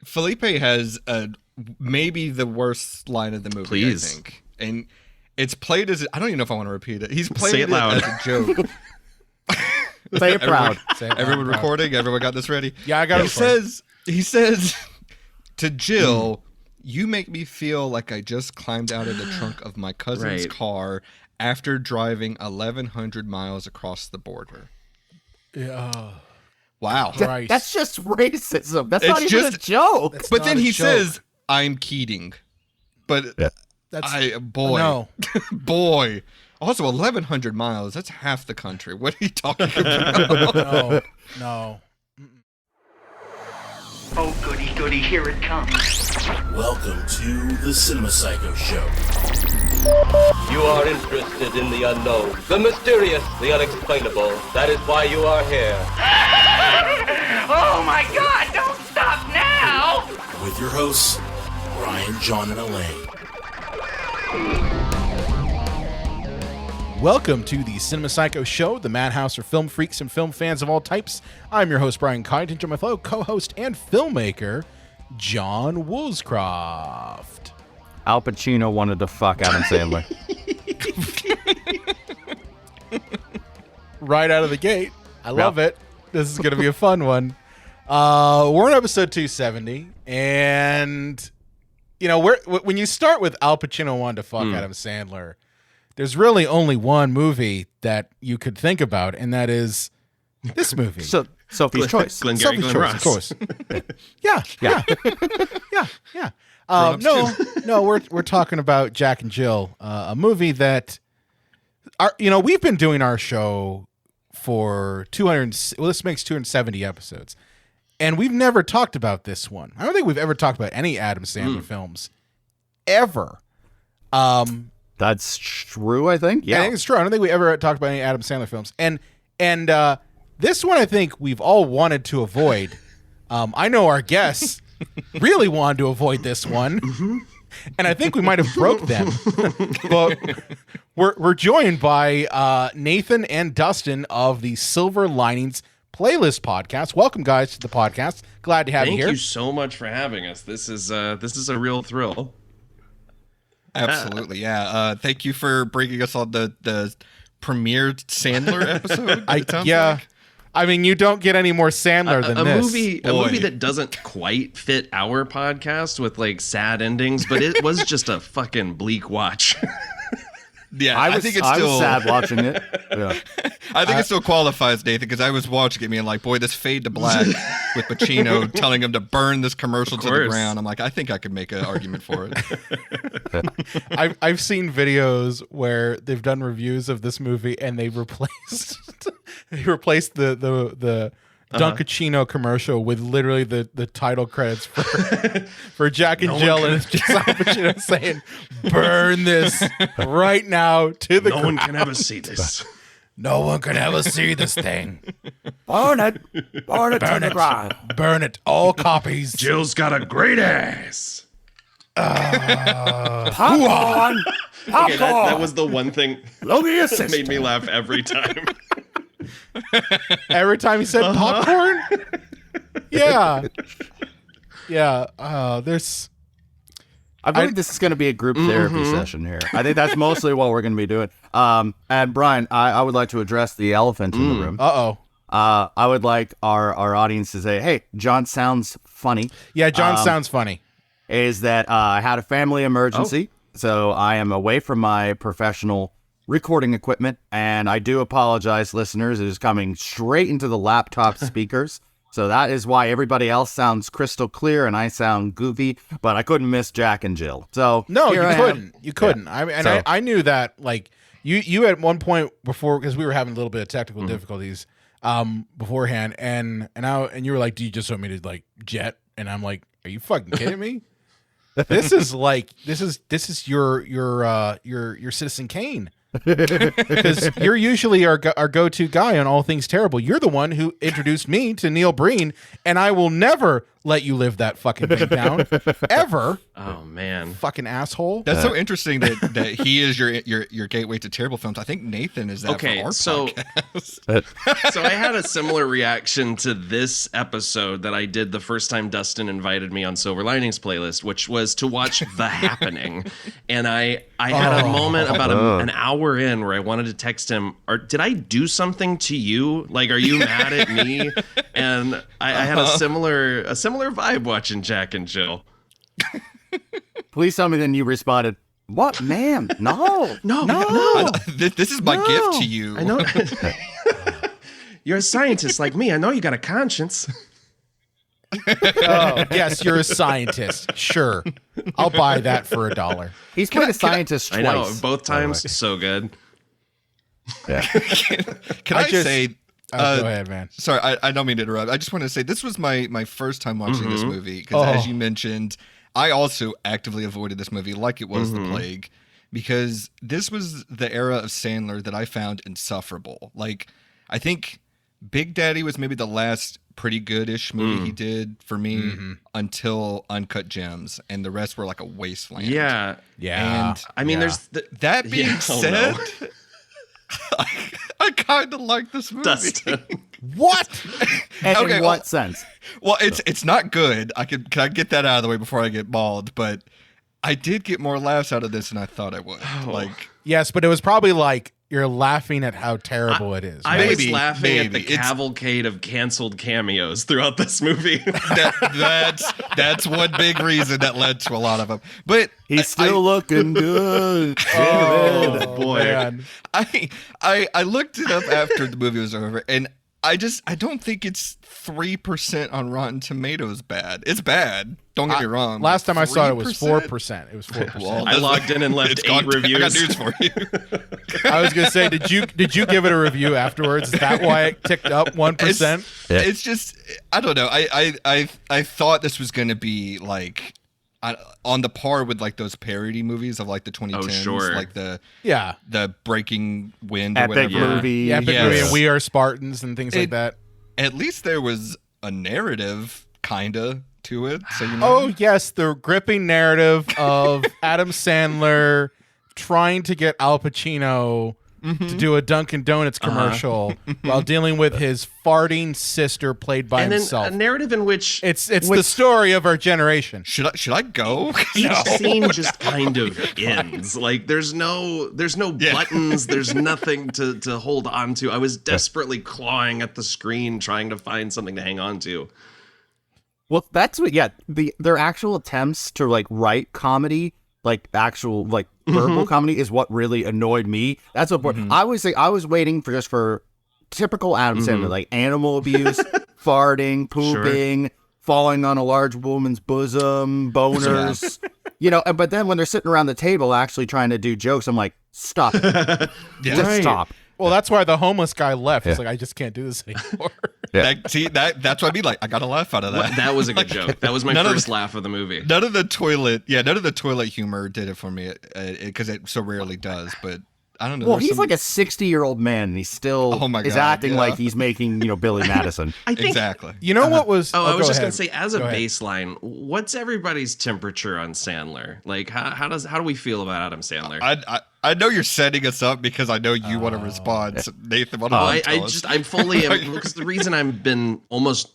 Felipe has maybe the worst line of the movie, Please. I think. And it's played as, I don't even know if I want to repeat it. He's played Say it loud. as a joke. Say it proud. Everyone recording? Everyone got this ready? Yeah, I got it. He says to Jill, you make me feel like I just climbed out of the trunk of my cousin's car after driving 1,100 miles across the border. Yeah. Wow. Right. That's just racism. That's It's not even just- a joke. But then not a he joke. says, I'm Keating. But boy. No. Boy. Also, 1,100 miles, that's half the country. What are you talking about? No. Oh, goody, goody, here it comes. Welcome to the Cinema Psycho Show. You are interested in the unknown, the mysterious, the unexplainable. That is why you are here. Oh my God, don't stop now! With your hosts, Brian, John, and Elaine. Welcome to the Cinema Psycho Show, the madhouse for film freaks and film fans of all types. I'm your host, Brian Kite, and my fellow co-host and filmmaker, John Woolscroft. Al Pacino wanted to fuck Adam Sandler. Right out of the gate. I love it. This is going to be a fun one. We're on episode 270, and you know, when you start with Al Pacino wanted to fuck Adam Sandler, there's really only one movie that you could think about, and that is this movie. So Sophie's Choice. Glengarry Glen Ross. Of course. Yeah. No, we're talking about Jack and Jill, a movie that we've been doing our show for 200. Well, this makes 270 episodes, and we've never talked about this one. I don't think we've ever talked about any Adam Sandler films ever. That's true, I think. Yeah, I think it's true. I don't think we ever talked about any Adam Sandler films, and this one I think we've all wanted to avoid. I know our guests really wanted to avoid this one, and I think we might have broke them. But we're joined by Nathan and Dustin of the Silver Linings Playlist podcast. Welcome, guys, to the podcast. Glad to have you here. Thank you so much for having us. This is a real thrill. Absolutely, yeah. Thank you for bringing us on the premiere Sandler episode. I mean, you don't get any more Sandler than a this. movie that doesn't quite fit our podcast with like sad endings, but it was just a fucking bleak watch. Yeah, I was sad watching it. Yeah. I think it still qualifies, Nathan, because I was watching it being like, boy, this fade to black with Pacino telling him to burn this commercial to the ground. I'm like, I think I could make an argument for it. I've seen videos where they've done reviews of this movie and they've replaced the Dunkachino commercial with literally the title credits for Jack and Jill, and it's just Al Pacino saying, "Burn this right now to the ground. No one can ever see this. No one can ever see this thing. Burn it to the ground. Burn it. All copies." Jill's got a great ass. Popcorn. Okay, that was the one thing Look at your that made me laugh every time. Every time he said popcorn? Yeah. There's... I believe this is going to be a group therapy session here. I think that's mostly what we're going to be doing. And Brian, I would like to address the elephant in the room. I would like our audience to say, hey, John sounds funny. Yeah, John sounds funny. Is that I had a family emergency, so I am away from my professional recording equipment, and I do apologize, listeners. It is coming straight into the laptop speakers. So that is why everybody else sounds crystal clear and I sound goofy, but I couldn't miss Jack and Jill. So no, you couldn't. Yeah. I knew that, like, you at one point before, because we were having a little bit of technical difficulties beforehand, and you were like, "Do you just want me to like jet?" And I'm like, "Are you fucking kidding me? This is your Citizen Kane." Because you're usually our go-to guy on all things terrible. You're the one who introduced me to Neil Breen, and I will never let you live that fucking thing down ever. Oh man, Fucking asshole. That's so interesting that he is your gateway to terrible films. I think Nathan is that Okay, for our so- podcast. So I had a similar reaction to this episode that I did the first time Dustin invited me on Silver Linings Playlist, which was to watch The Happening. And I had a moment about an hour in where I wanted to text him, did I do something to you? Like, are you mad at me? And I had a similar vibe watching Jack and Jill. Please tell me then you responded, what, ma'am? No. This is my gift to you. I know. You're a scientist like me. I know you got a conscience. Oh, yes, you're a scientist. Sure. I'll buy that for $1. He's played a scientist I twice. know, both times, so good. Can I say... go ahead, man. Sorry, I don't mean to interrupt. I just want to say this was my first time watching this movie because, as you mentioned, I also actively avoided this movie like it was the plague because this was the era of Sandler that I found insufferable. Like, I think Big Daddy was maybe the last pretty good-ish movie he did for me until Uncut Gems, and the rest were like a wasteland. Yeah. And I mean, there's... that being said... I kind of like this movie. Dustin. What? And Okay, in what sense? Well, it's not good. Can I get that out of the way before I get mauled? But I did get more laughs out of this than I thought I would. Like, Yes, but it was probably like you're laughing at how terrible it is. I right? was Maybe, laughing at the maybe. cavalcade of canceled cameos throughout this movie. that's one big reason that led to a lot of them. But He's still looking good. Oh, boy. man. I looked it up after the movie was over, and I don't think it's 3% on Rotten Tomatoes bad. It's bad. Don't get me wrong. Last time I saw it was 3%? 4%. It was 4%. Well, I logged in and left it's 8 gone- reviews. I got news for you. I was gonna say, did you give it a review afterwards? Is that why it ticked up 1%? It's just I don't know. I thought this was gonna be like on the par with like those parody movies of like the 2010s, sure. like the Breaking Wind or Epic whatever. movie. Epic Yes. movie, and We Are Spartans and things like that. At least there was a narrative kinda to it. So you know. Oh yes, the gripping narrative of Adam Sandler trying to get Al Pacino to do a Dunkin' Donuts commercial while dealing with his farting sister played by And then himself. a narrative in which It's the story of our generation. Should I go? each scene just kind of ends. Like there's no buttons, there's nothing to hold on to. I was desperately clawing at the screen trying to find something to hang on to. Well, that's what. Yeah, their actual attempts to like write comedy, like actual like verbal comedy, is what really annoyed me. That's what I was waiting for typical Adam Sandler, like animal abuse, farting, pooping, falling on a large woman's bosom, boners. You know, but then when they're sitting around the table actually trying to do jokes, I'm like, stop. Just stop. Well, that's why the homeless guy left. He's like, I just can't do this anymore. That's what I mean. Like, I got a laugh out of that. That was a good joke. That was my first laugh of the movie. None of the toilet humor did it for me because it so rarely does. But I don't know. Well, he's like a 60-year-old man, and he still is acting like he's making, Billy Madison. I think, exactly. You know what was? I was just go gonna ahead. say, as a Go ahead. baseline, what's everybody's temperature on Sandler? Like, how do we feel about Adam Sandler? I know you're setting us up because I know you want to respond. So Nathan, what about I'm fully because the reason I've been almost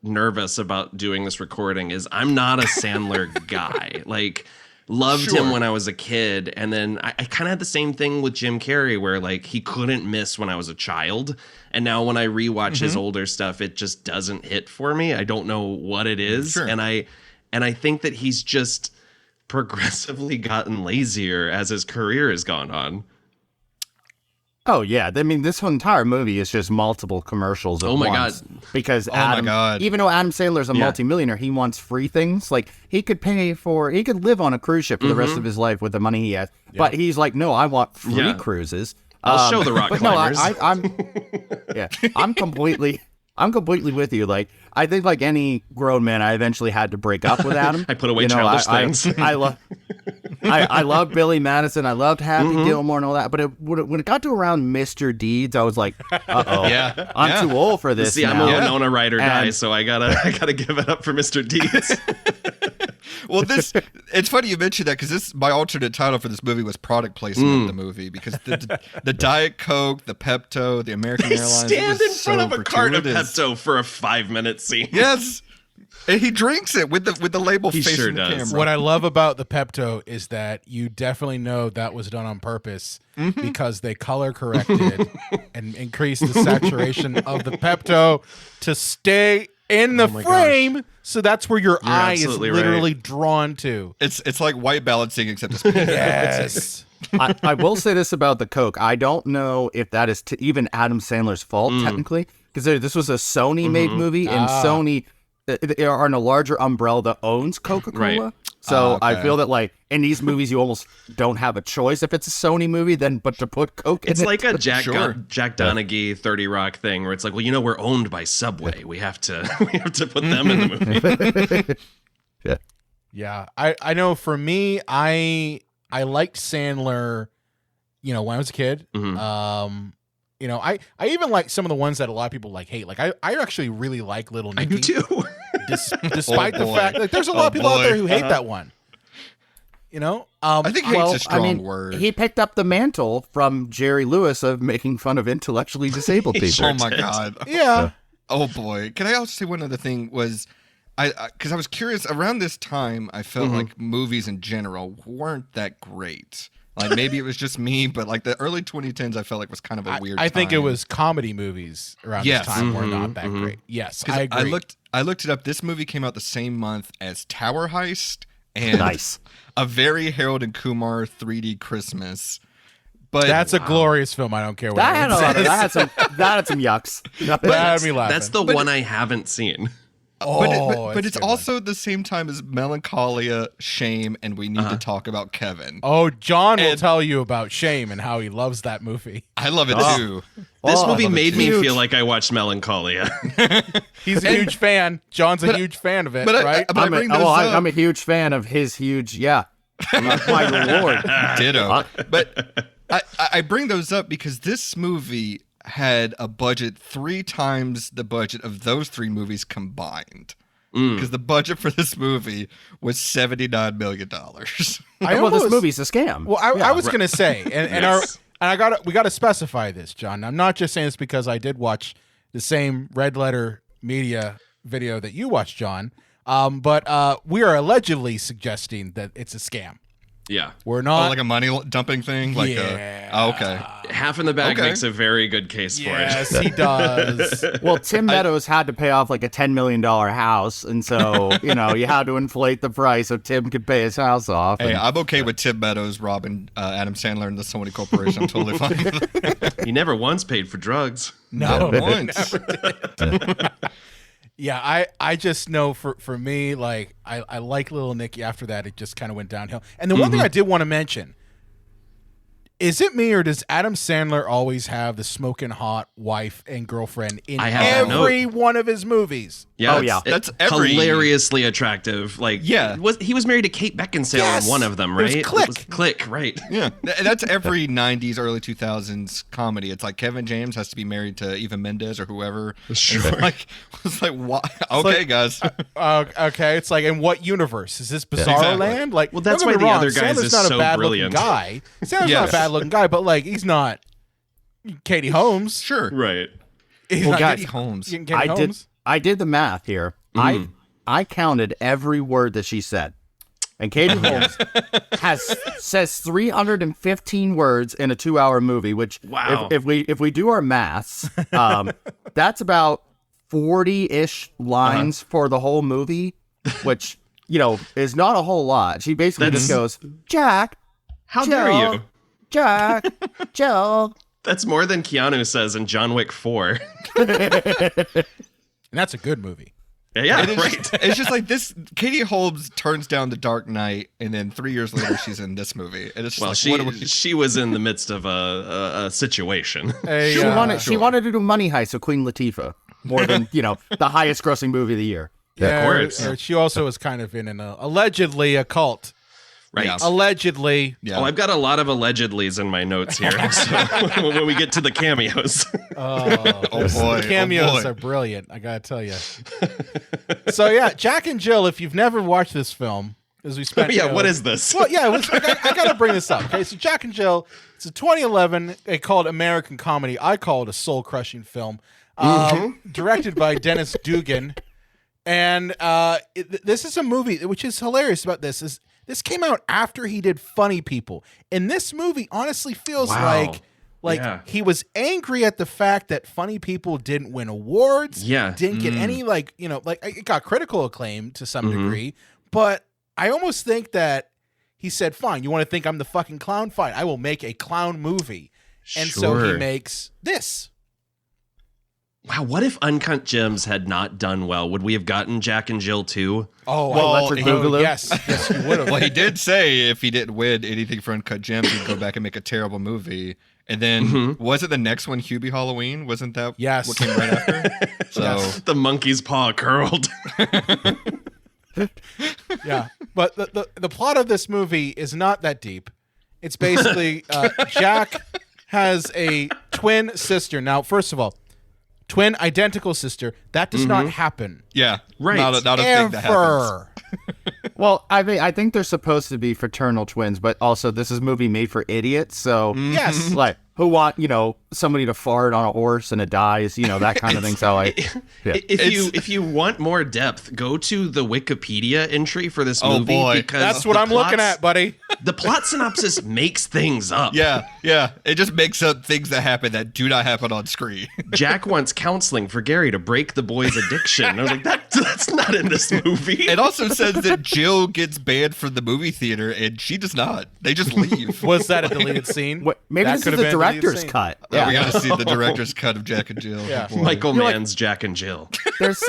nervous about doing this recording is I'm not a Sandler guy. Like, loved him when I was a kid, and then I kind of had the same thing with Jim Carrey, where like he couldn't miss when I was a child, and now when I rewatch his older stuff, it just doesn't hit for me. I don't know what it is, and I think that he's just progressively gotten lazier as his career has gone on. Oh yeah, I mean this whole entire movie is just multiple commercials at once. God. Because my God. even though Adam Sandler's a multimillionaire, he wants free things. Like he could live on a cruise ship for the rest of his life with the money he has. Yeah. But he's like, no, I want free cruises. I'll show the rock climbers. I'm completely with you. Like I think like any grown man, I eventually had to break up with Adam. I put away childish things. I love. I loved Billy Madison. I loved Happy Gilmore and all that. But when it got to around Mr. Deeds, I was like, uh-oh. Yeah. I'm too old for this See, now. I'm a Winona Ryder guy, so I gotta give it up for Mr. Deeds. Well, it's funny you mentioned that because my alternate title for this movie was product placement of the movie, because the Diet Coke, the Pepto, the American Airlines. Stand in front of a cart of gratuitous. Pepto for a 5-minute scene. Yes. And he drinks it with the label He facing sure the does. camera. What I love about the Pepto is that you definitely know that was done on purpose because they color corrected and increased the saturation of the Pepto to stay in the frame. So that's where your eye is absolutely literally drawn to. It's like white balancing, except it's Yes. I will say this about the Coke. I don't know if that is even Adam Sandler's fault, technically, because this was a Sony-made movie, and Sony are in a larger umbrella that owns Coca-Cola. Right. So I Okay. feel that, like, in these movies, you almost don't have a choice if it's a Sony movie, but to put Coke in It's it. like a Jack Sure. Donaghy 30 Rock thing where it's like, well, we're owned by Subway. We have to put them in the movie. Yeah. I know for me, I liked Sandler, when I was a kid. I even like some of the ones that a lot of people hate. Like I actually really like Little I Nicky. do too. Despite the boy. fact that there's a lot of people out boy. there who hate that one. I think hate's a strong word. He picked up the mantle from Jerry Lewis of making fun of intellectually disabled people. sure Oh my did. God. Yeah. Oh boy. Can I also say one other thing was, because I was curious around this time, I felt like movies in general weren't that great. Like maybe it was just me, but like the early 2010s, I felt like was kind of a weird. I think it time. was comedy movies around Yes. this time were not that great. Yes, 'Cause I agree. I looked it up. This movie came out the same month as Tower Heist and Nice. a very Harold and Kumar 3D Christmas. But That's a glorious film. I don't care what That had, anyone that says. had some yucks. That had me laughing. That's the one I haven't seen. but it's also the same time as Melancholia, Shame, and We Need to Talk About Kevin. Oh, John will And- tell you about Shame and how he loves that movie. I love it too. This Oh, movie I love it. made me Huge. feel like I watched Melancholia. He's a huge fan. John's a huge fan of it, right? But I bring this up. I'm a huge fan of his huge, my reward. Ditto. But I bring those up because this movie had a budget 3 times the budget of those 3 movies combined. Because the budget for this movie was $79 million. Well, this movie's a scam. Well, I was gonna say, and Yes. we gotta specify this, John. I'm not just saying this because I did watch the same Red Letter Media video that you watched, John. But we are allegedly suggesting that it's a scam. Yeah. We're Oh, not like a money dumping thing? Like okay. Half in the bag Okay. makes a very good case for it. Yes, he does. Well, Tim Meadows had to pay off like a $10 million house, and so you had to inflate the price so Tim could pay his house off. Hey, and- I'm okay with Tim Meadows robbing Adam Sandler and the Sony Corporation. I'm totally fine with it. He never once paid for drugs. No, Not once. Yeah, I just know for me, like I like Little Nicky. After that, it just kind of went downhill. And the one thing I did want to mention, is it me or does Adam Sandler always have the smoking hot wife and girlfriend in I have that every one of his movies? Yeah, Oh, yeah. That's every- hilariously attractive. Like, Yeah. he was married to Kate Beckinsale Yes. in one of them, It was right? Click. Click, right? Yeah, that's every 90s, early 2000s comedy. It's like Kevin James has to be married to Eva Mendes or whoever. Sure. It's like why? Okay, guys. Okay, it's like in what universe is this Bizarre Exactly. Land? Like, Well, that's don't get why me the wrong, other guys Sandler's is not so a bad brilliant. looking guy. Sandler's not Yes. a bad looking guy, but like he's not Katie Holmes. Sure. Right. He's Well, not guys, Katie Holmes. Katie I Holmes. did the math here. I counted every word that she said. And Katie Holmes says 315 words in a 2-hour movie, which Wow. if we do our maths, that's about 40-ish lines for the whole movie, which is not a whole lot. She basically just goes, Jack, How Jill, dare you? Jack, Jill. That's more than Keanu says in John Wick 4. And that's a good movie. Yeah, It is right. it's just like this. Katie Holmes turns down The Dark Knight, and then 3 years later, she's in this movie. And it's just Well, like, she what are we? she was in the midst of a situation. Hey, She wanted to do Money Heist, so Queen Latifah, more than the highest grossing movie of the year. yeah, course. She also was kind of in an allegedly a cult Right. Yeah. Allegedly. Yeah. Oh, I've got a lot of allegedlys in my notes here. So when we get to the cameos. Oh boy. The cameos Oh, boy. are brilliant, I gotta tell you. So yeah, Jack and Jill, if you've never watched this film, as we spent What is this? Well, yeah, I gotta bring this up. Okay, so Jack and Jill, it's a 2011, they call it American comedy. I call it a soul-crushing film. Directed by Dennis Dugan. And this is a movie, which is hilarious about this, is this came out after he did Funny People. And this movie honestly feels like he was angry at the fact that Funny People didn't win awards. Yeah. Didn't get any, it got critical acclaim to some degree. But I almost think that he said, fine, you want to think I'm the fucking clown? Fine, I will make a clown movie. And so he makes this. Wow, what if Uncut Gems had not done well? Would we have gotten Jack and Jill 2? Oh, yes, you would have. Well, he did say if he didn't win anything for Uncut Gems, he'd go back and make a terrible movie. And then, was it the next one, Hubie Halloween? Wasn't that what came right after? So The monkey's paw curled. Yeah, but the plot of this movie is not that deep. It's basically Jack has a twin sister. Now, first of all, twin identical sister. That does not happen. yeah, Right. Not a thing that happens. Ever. Well, I think they're supposed to be fraternal twins, but also this is a movie made for idiots, so Yes. like who want somebody to fart on a horse and it dies, that kind of thing. So If you want more depth, go to the Wikipedia entry for this movie. boy. Because That's what I'm looking at, buddy. The plot synopsis makes things up. Yeah. It just makes up things that happen that do not happen on screen. Jack wants counseling for Gary to break the boy's addiction. I was like, that's not in this movie. It also says that Jill gets banned from the movie theater, and she does not. They just leave. Was that a deleted scene? maybe That this is could have the been a deleted director's scene. cut. Yeah. We got to see the director's cut of Jack and Jill. Yeah. Boy. Michael Mann's Jack and Jill. There's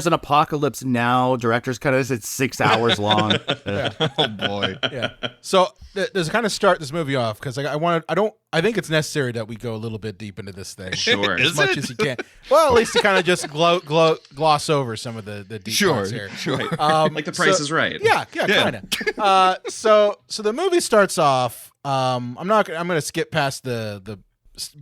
an Apocalypse Now director's cut of this. It's 6 hours long. Oh boy. Yeah. So to kind of start this movie off, because I think it's necessary that we go a little bit deep into this thing. Sure. Is As much it? as you can. Well, at least to kind of just gloss over some of the deep parts here. Sure. Like The Price is Right. Yeah, kind of. So the movie starts off. I'm going to skip past the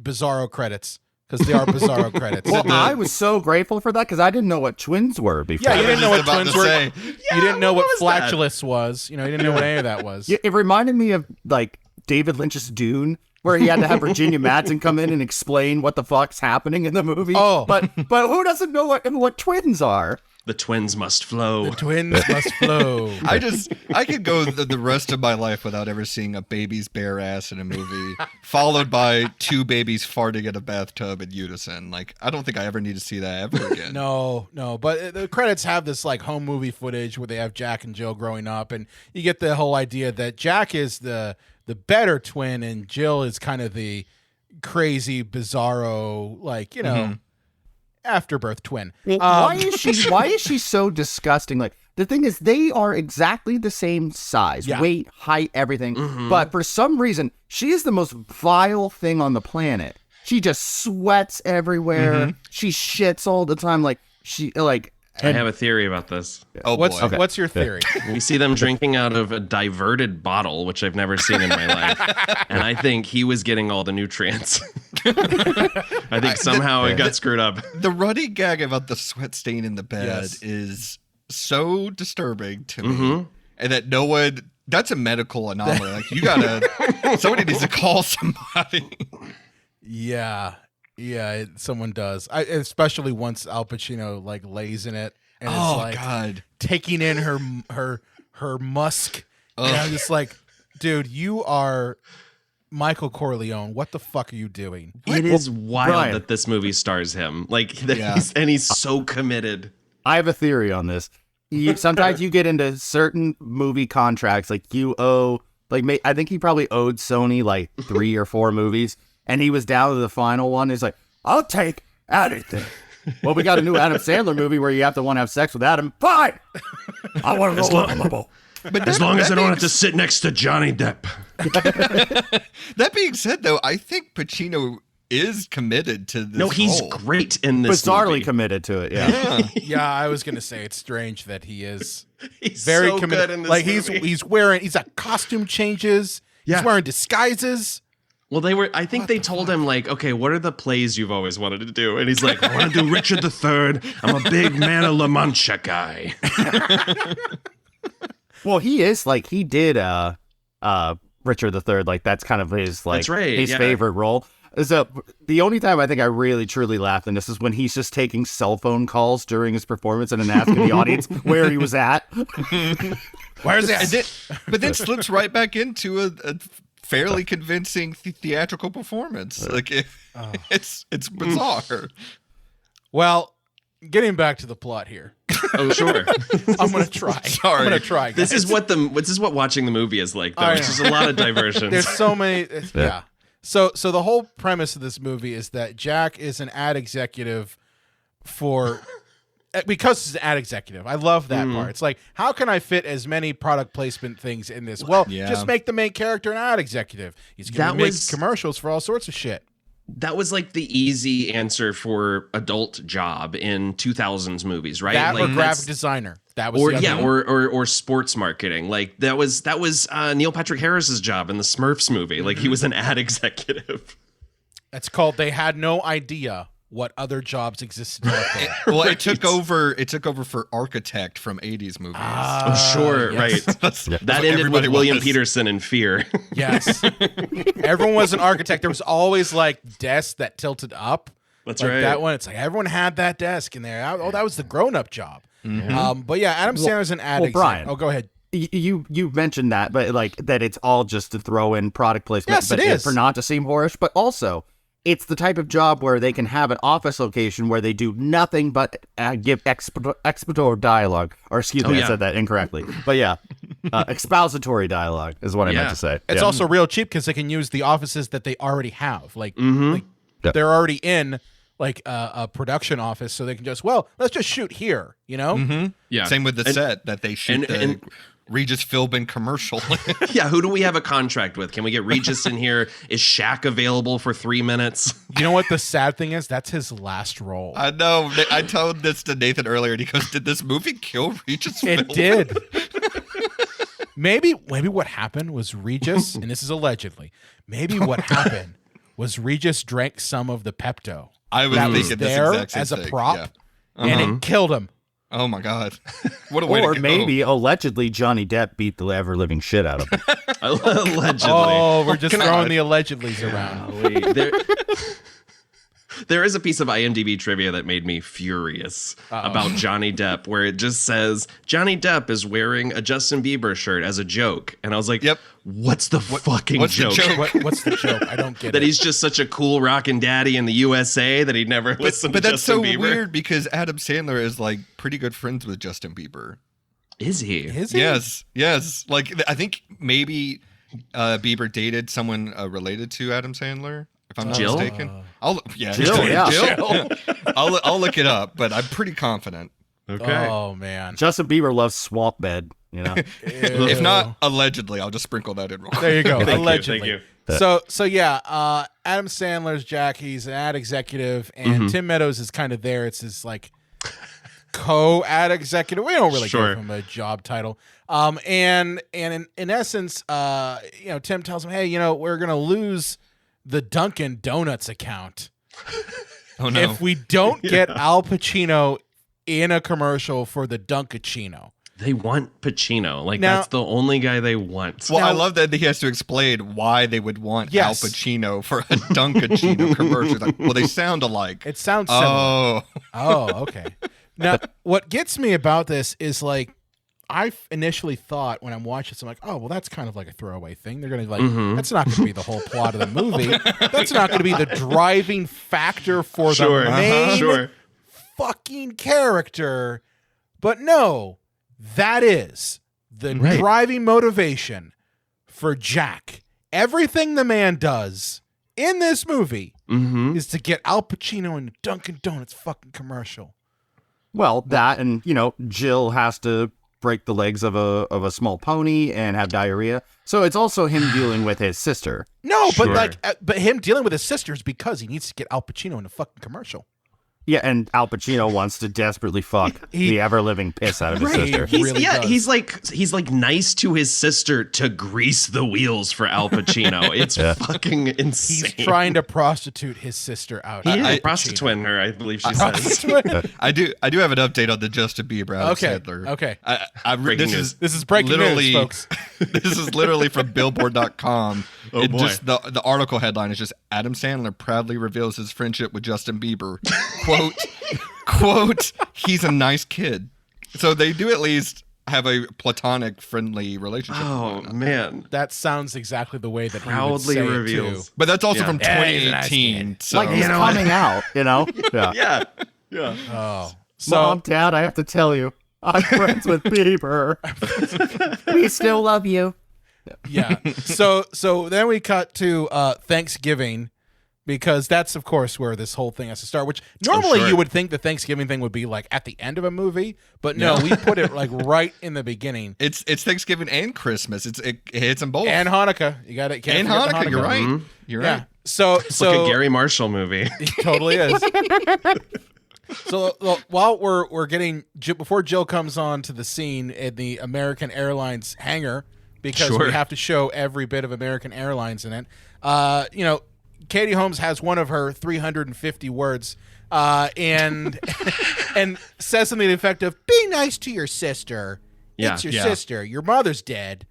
bizarro credits because they are bizarro credits. Well, I was so grateful for that because I didn't know what twins were before. Yeah, you didn't know what about twins to were. say. You didn't know what was that? flatulence was. You didn't know what any of that was. It reminded me of like David Lynch's Dune, where he had to have Virginia Madsen come in and explain what the fuck's happening in the movie. Oh. but who doesn't know what twins are? The twins must flow. Twins must flow. I could go the rest of my life without ever seeing a baby's bare ass in a movie, followed by two babies farting in a bathtub in unison. Like, I don't think I ever need to see that ever again. No, but the credits have this like home movie footage where they have Jack and Jill growing up, and you get the whole idea that Jack is the better twin and Jill is kind of the crazy, bizarro, like, afterbirth twin. Why is she so disgusting? Like, the thing is, they are exactly the same size, weight, height, everything. But for some reason, she is the most vile thing on the planet. She just sweats everywhere. She shits all the time. I have a theory about this. Oh, What's boy. what's your theory? We see them drinking out of a diverted bottle, which I've never seen in my life. And I think he was getting all the nutrients. I think somehow it got screwed up. The running gag about the sweat stain in the bed Yes. is so disturbing to me. And that that's a medical anomaly. Like, somebody needs to call somebody. Yeah, someone does. Especially once Al Pacino like lays in it and it's Oh, like God. taking in her musk. And I'm just like, dude, you are Michael Corleone. What the fuck are you doing? It is wild Brian. that this movie stars him. He's so committed. I have a theory on this. Sometimes you get into certain movie contracts, like you owe, I think he probably owed Sony like 3 or 4 movies, and he was down to the final one. He's like, I'll take anything. Well, we got a new Adam Sandler movie where you have to want to have sex with Adam. Fine. I want to go lovable. But As long as I don't have to sit next to Johnny Depp. That being said, though, I think Pacino is committed to this. No, he's role. great in this. Bizarrely movie. committed to it. Yeah. Yeah, I was gonna say it's strange that he is He's very so committed. good in this Like movie. he's got costume changes. Yeah. He's wearing disguises. Well, I think they told him, like, okay, what are the plays you've always wanted to do? And he's like, I want to do Richard III. I'm a big man of La Mancha guy. Well, he is like he did Richard III. Like that's kind of his like That's right, his yeah. favorite role. So the only time I think I really truly laughed in this is when he's just taking cell phone calls during his performance and then asking the audience where he was at. Where's that? But then slips right back into a fairly convincing theatrical performance. Like it's bizarre. Well, getting back to the plot here. Oh, sure. I'm gonna try. Sorry. I'm gonna try. This guys. is what watching the movie is like, though. I It's know. just a lot of diversions. There's so many. Yeah. So the whole premise of this movie is that Jack is an ad executive for because he's an ad executive. I love that part. It's like, how can I fit as many product placement things in this? Well, Yeah. just make the main character an ad executive. He's gonna That make was- commercials for all sorts of shit. That was like the easy answer for adult job in 2000s movies, right? That like or graphic designer. That was or the other yeah, one. or sports marketing. Like that was Neil Patrick Harris's job in the Smurfs movie. Like he was an ad executive. That's called They Had No Idea What Other Jobs Existed out there. Well, it took over for Architect from 80s movies. Oh, sure, yes. right. That's That what ended everybody with William was. Peterson in Fear. Yes. Everyone was an architect. There was always like desks that tilted up. That's like right. That one, it's like everyone had that desk in there. Oh, that was the grown-up job. But yeah, Adam Sandler's an ad exec. Brian. Oh, go ahead. You mentioned that, but like that it's all just to throw in product placement. Yes, but it is. For not to seem whorish, but also it's the type of job where they can have an office location where they do nothing but give expository dialogue. Or excuse me, yeah. I said that incorrectly. But yeah, expository dialogue is what I meant Yeah. to say. It's Yeah. also real cheap because they can use the offices that they already have. Like they're already in like a production office, so they can just let's just shoot here. You know? Yeah. Same with the set that they shoot the Regis Philbin commercial. Yeah, who do we have a contract with? Can we get Regis in here? Is Shaq available for 3 minutes? You know what the sad thing is? That's his last role. I know. I told this to Nathan earlier, and he goes, "Did this movie kill Regis Philbin?" It did. Maybe what happened was Regis, and this is allegedly, maybe what happened was Regis drank some of the Pepto I was that was thinking this there exact same as a thing. prop, Yeah. and it killed him. Oh my god! What a way to Or go. maybe allegedly Johnny Depp beat the ever living shit out of him. Allegedly. Oh, we're just throwing the allegedlys around. There is a piece of IMDb trivia that made me furious about Johnny Depp, where it just says Johnny Depp is wearing a Justin Bieber shirt as a joke, and I was like, Yep. What's the fucking what's the joke? joke? What's the joke? I don't get That it. he's just such a cool rockin' daddy in the USA that he'd never listened But to that's Justin so Bieber. weird because Adam Sandler is like pretty good friends with Justin Bieber. Is he? Is he? Yes. Like I think maybe Bieber dated someone related to Adam Sandler. If I'm not Jill? mistaken, Jill, yeah. Jill. I'll look it up, but I'm pretty confident. Okay. Oh man. Justin Bieber loves swamp bed, you know. If not allegedly, I'll just sprinkle that in. There you go. Thank you, Allegedly. thank So yeah, Adam Sandler's Jack. He's an ad executive, and Tim Meadows is kind of there. It's his like co-ad executive. We don't really Sure. give him a job title. And in essence, Tim tells him, hey, we're gonna lose the Dunkin' Donuts account Oh no! if we don't get Al Pacino in a commercial for the Dunkachino. They want Pacino. Like, Now- that's the only guy they want. Well, I Now- love that he has to explain why they would want Yes. Al Pacino for a Dunkachino commercial. Like, well, they sound alike. It sounds similar. Oh, Oh, okay. Now, what gets me about this is like, I initially thought when I'm watching this, I'm like, oh, well, that's kind of like a throwaway thing. They're going to that's not going to be the whole plot of the movie. That's not going to be the driving factor for the main fucking character. But no, that is the driving motivation for Jack. Everything the man does in this movie is to get Al Pacino in the Dunkin' Donuts fucking commercial. Well, that and Jill has to break the legs of a small pony and have diarrhea. So it's also him dealing with his sister. No, Sure. but him dealing with his sisters because he needs to get Al Pacino in a fucking commercial. Yeah, and Al Pacino wants to desperately fuck the ever-living piss out of his sister. He's like nice to his sister to grease the wheels for Al Pacino. It's fucking insane. He's trying to prostitute his sister out. He is prostituting her, I believe she says. I do have an update on the Justin Bieber Adam Sandler. Okay. This is breaking news, folks. This is literally from Billboard.com. Oh, boy. Just the article headline is just Adam Sandler proudly reveals his friendship with Justin Bieber. Quote, he's a nice kid. So they do at least have a platonic, friendly relationship. Oh, man. That sounds exactly the way that Proudly he would say reveals. it too. But that's also from Yeah, he's a nice 2018. So. Like he's coming out, you know? Yeah. Yeah. Oh, so Mom, Dad, I have to tell you, I'm friends with Bieber. We still love you. yeah. So then we cut to Thanksgiving, because that's, of course, where this whole thing has to start, which normally you would think the Thanksgiving thing would be like at the end of a movie, but no, we put it like right in the beginning. It's Thanksgiving and Christmas. It hits them both. And Hanukkah. You got it. And Hanukkah, you're right. Mm-hmm. You're Yeah. right. So It's like a Gary Marshall movie. It totally is. So while we're getting before Jill comes on to the scene in the American Airlines hangar, because we have to show every bit of American Airlines in it. Katie Holmes has one of her 350 words, and and says something effective. Be nice to your sister. Yeah. It's your sister. Your mother's dead.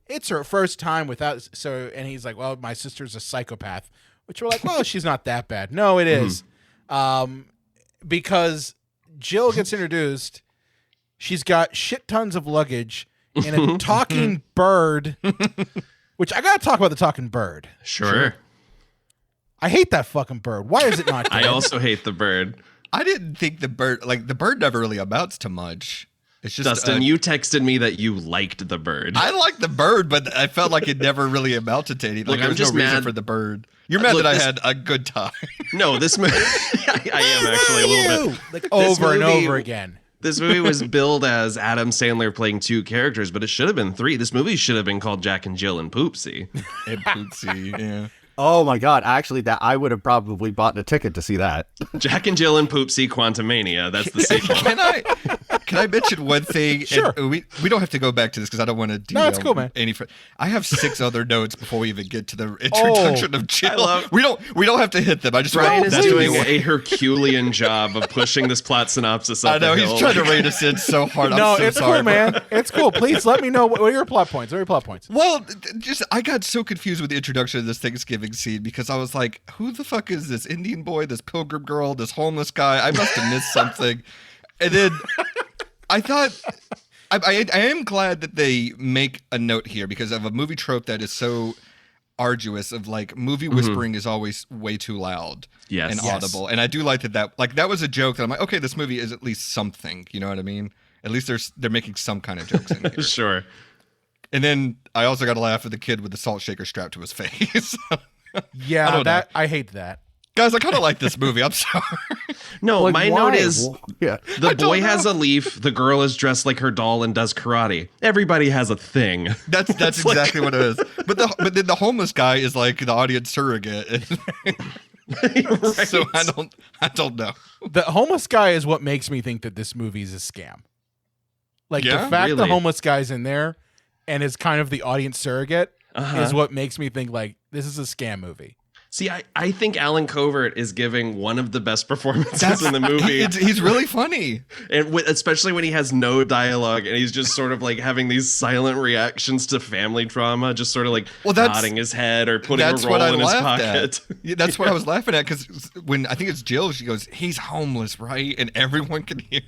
It's her first time without. So, and he's like, well, my sister's a psychopath, which we're like, well, she's not that bad. No, it is. Because Jill gets introduced. She's got shit tons of luggage and a talking bird, which I got to talk about the talking bird. Sure. I hate that fucking bird. Why is it not dead? I also hate the bird. I didn't think the bird never really amounts to much. It's just Dustin, you texted me that you liked the bird. I like the bird, but I felt like it never really amounted to anything. Look, Like, I'm there's just no reason mad- for the bird. You're mad Look, that I this- had a good time. No, this movie. I am actually a little bit. Like over and movie- over again. This movie was billed as Adam Sandler playing two characters, but it should have been three. This movie should have been called Jack and Jill and Poopsie. And Poopsie, yeah. Oh my God! Actually, that I would have probably bought a ticket to see that. Jack and Jill and Poopsie Quantumania. That's the sequel. Can I mention one thing? Sure. And we don't have to go back to this because I don't want to derail it's cool, man. I have 6 other notes before we even get to the introduction of Jill. We don't have to hit them. I just Ryan want is that to be doing one. a Herculean job of pushing this plot synopsis up I know the he's hill. trying to rein us in so hard. No, I'm so it's sorry, cool, man. It's cool. Please let me know what are your plot points. What are your plot points? Well, just I got so confused with the introduction of this Thanksgiving scene because I was like, who the fuck is this Indian boy, this pilgrim girl, this homeless guy? I must have missed something. And then I thought, I am glad that they make a note here because of a movie trope that is so arduous of like movie whispering is always way too loud and audible. And I do like that was a joke that I'm like, okay, this movie is at least something. You know what I mean? At least they're making some kind of jokes in here. Sure. And then I also got to laugh at the kid with the salt shaker strapped to his face. Yeah, I hate that. Guys, I kind of like this movie. I'm sorry. No, Like, my why? note is Yeah. the boy has a leaf, the girl is dressed like her doll and does karate. Everybody has a thing. That's exactly what it is. But then the homeless guy is like the audience surrogate. Right. So I don't know. The homeless guy is what makes me think that this movie is a scam. Like Yeah? the fact the Really? homeless guy's in there and is kind of the audience surrogate Uh-huh. is what makes me think like this is a scam movie. See, I think Alan Covert is giving one of the best performances in the movie. He's really funny. And especially when he has no dialogue and he's just sort of like having these silent reactions to family trauma, just sort of like nodding his head or putting a That's roll what I in his laughed pocket. at. Yeah, that's what I was laughing at because when I think it's Jill, she goes, "He's homeless, right?" And everyone can hear.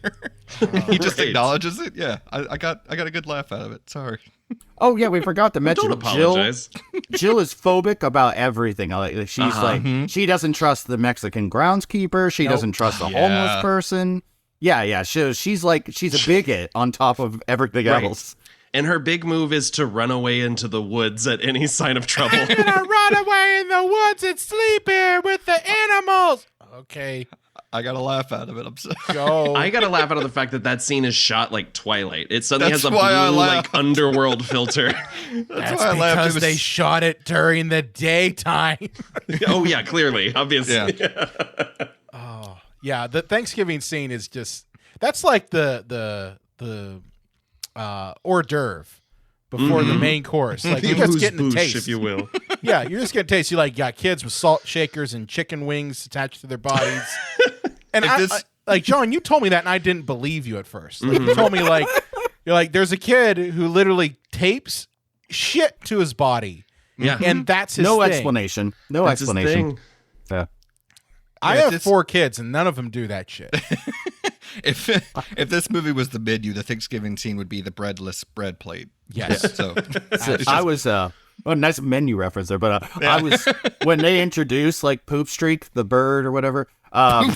He just Right. acknowledges it. Yeah, I got a good laugh out of it. Sorry. Oh yeah, we forgot to mention Don't apologize. Jill is phobic about everything. Like she's like she doesn't trust the Mexican groundskeeper. She doesn't trust the homeless person. Yeah. She's a bigot on top of everything Right. else. And her big move is to run away into the woods at any sign of trouble. Run away in the woods and sleep here with the animals. Okay. I gotta laugh out of it. I'm sorry. Go. I gotta laugh out of the fact that scene is shot like Twilight. It suddenly That's has a why I blue, laughed. like, underworld filter. That's why I laughed. because It was- they shot it during the daytime. Oh, yeah, clearly, obviously. Yeah. Yeah, the Thanksgiving scene is just that's like the hors d'oeuvre before the main course. Like you're just getting a Boosh, taste. if you will. Yeah, you're just getting a taste. You like got kids with salt shakers and chicken wings attached to their bodies. And like John, you told me that, and I didn't believe you at first. Like, you told me like you're like there's a kid who literally tapes shit to his body. Yeah. And that's his No thing. explanation. No That's his explanation. thing. Yeah. I Yeah, have it's- 4 kids, and none of them do that shit. If this movie was the menu, the Thanksgiving scene would be the breadless bread plate. Yes. So I was nice menu reference there, but I was when they introduced like Poop Streak, the bird or whatever. I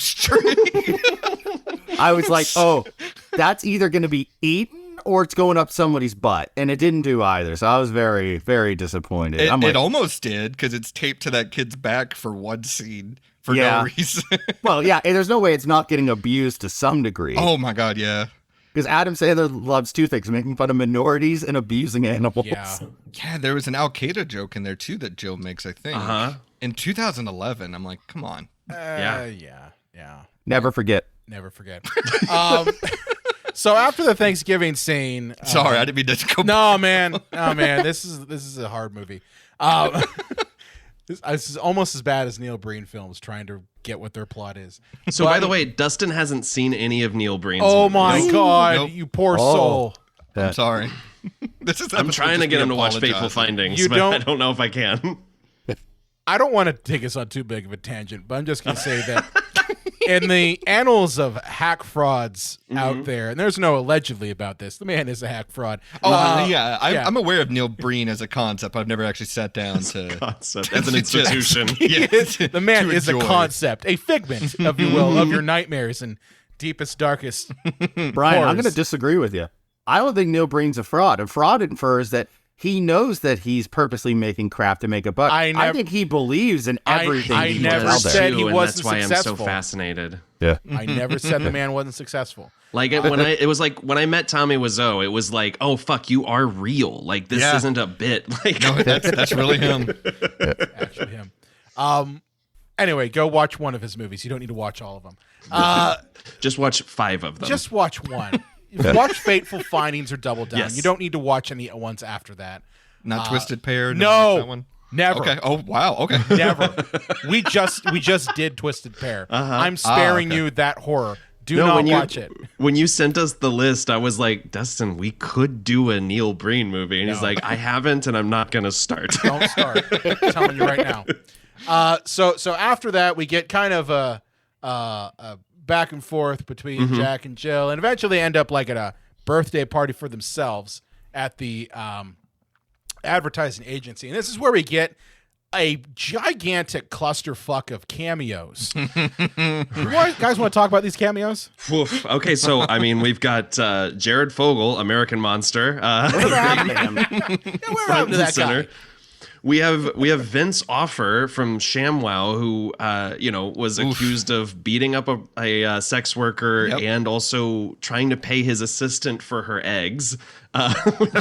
was like, oh, that's either going to be eaten or it's going up somebody's butt, and it didn't do either. So I was very, very disappointed. it, I'm like, it almost did because it's taped to that kid's back for one scene for Yeah. no reason. well, yeah, and there's no way it's not getting abused to some degree. Oh my god, yeah. Because Adam Sandler loves 2 things: making fun of minorities and abusing animals. Yeah. Yeah, there was an Al Qaeda joke in there too that Jill makes, I think. Uh-huh. In 2011, I'm like, come on. Yeah. Never forget. Never forget. So after the Thanksgiving scene, Sorry, I didn't mean to go. no man, this is a hard movie. This is almost as bad as Neil Breen films trying to get what their plot is. So, by the way, Dustin hasn't seen any of Neil Breen's Oh movies. my God, Nope. you poor soul. I'm sorry. This is I'm trying to get him to watch Fateful Fateful Findings, You but don't- I don't know if I can. I don't want to take us on too big of a tangent, but I'm just going to say that in the annals of hack frauds out there, and there's no allegedly about this, the man is a hack fraud. Yeah, I'm aware of Neil Breen as a concept. I've never actually sat down to. Concept as an institution. The man to is a enjoy. concept, a figment, if you will, of your nightmares and deepest, darkest. Brian, I'm Horrors. going to disagree with you. I don't think Neil Breen's a fraud. A fraud infers that he knows that he's purposely making crap to make a buck. I think he believes in everything I he never does out there. said he and wasn't that's why successful. I'm so fascinated. Yeah. I never said the man wasn't successful. Like it was like when I met Tommy Wiseau, it was like, oh fuck, you are real. Like this Yeah. isn't a bit. Like No, that's really him. Actually, him. Anyway, go watch one of his movies. You don't need to watch all of them. just watch 5 of them. Just watch one. Watch Fateful Findings or Double Down. Yes. You don't need to watch any ones after that. Not Twisted Pair. No, that one. never. Okay. Oh wow. Okay. Never. We just did Twisted Pair. I'm sparing you that horror. Do No, not when you- watch it. When you sent us the list, I was like, Dustin, we could do a Neil Breen movie. And he's like, I haven't, and I'm not gonna start. Don't start. I'm telling you right now. So after that, we get kind of a back and forth between Jack and Jill, and eventually end up like at a birthday party for themselves at the advertising agency. And this is where we get a gigantic clusterfuck of cameos. You guys want to talk about these cameos? Oof. Okay, so I mean, we've got Jared Fogle, American Monster. Whatever happened to him? Yeah, whatever happened to that guy? We have Vince Offer from ShamWow, who was accused of beating up a sex worker and also trying to pay his assistant for her eggs. I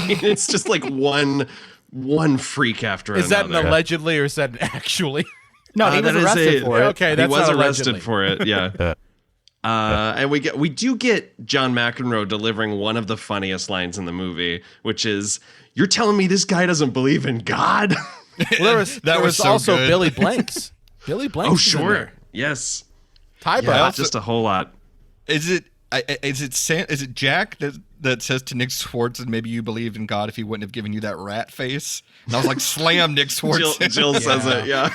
mean, it's just like one freak after another. Is that an allegedly or is that an actually? No, he was that is arrested for it. Okay, that's he was not arrested allegedly. for it. Yeah. And we do get John McEnroe delivering one of the funniest lines in the movie, which is, "You're telling me this guy doesn't believe in God?" Well, That there was was so also good. Billy Blanks. Billy Blanks. Oh, is in sure. there. Yes. Ty Yeah, Burke. just a whole lot. Is it Jack that says to Nick Swartzen, maybe you believed in God if he wouldn't have given you that rat face? And I was like, slam Nick Swartzen. Jill says it. Yeah.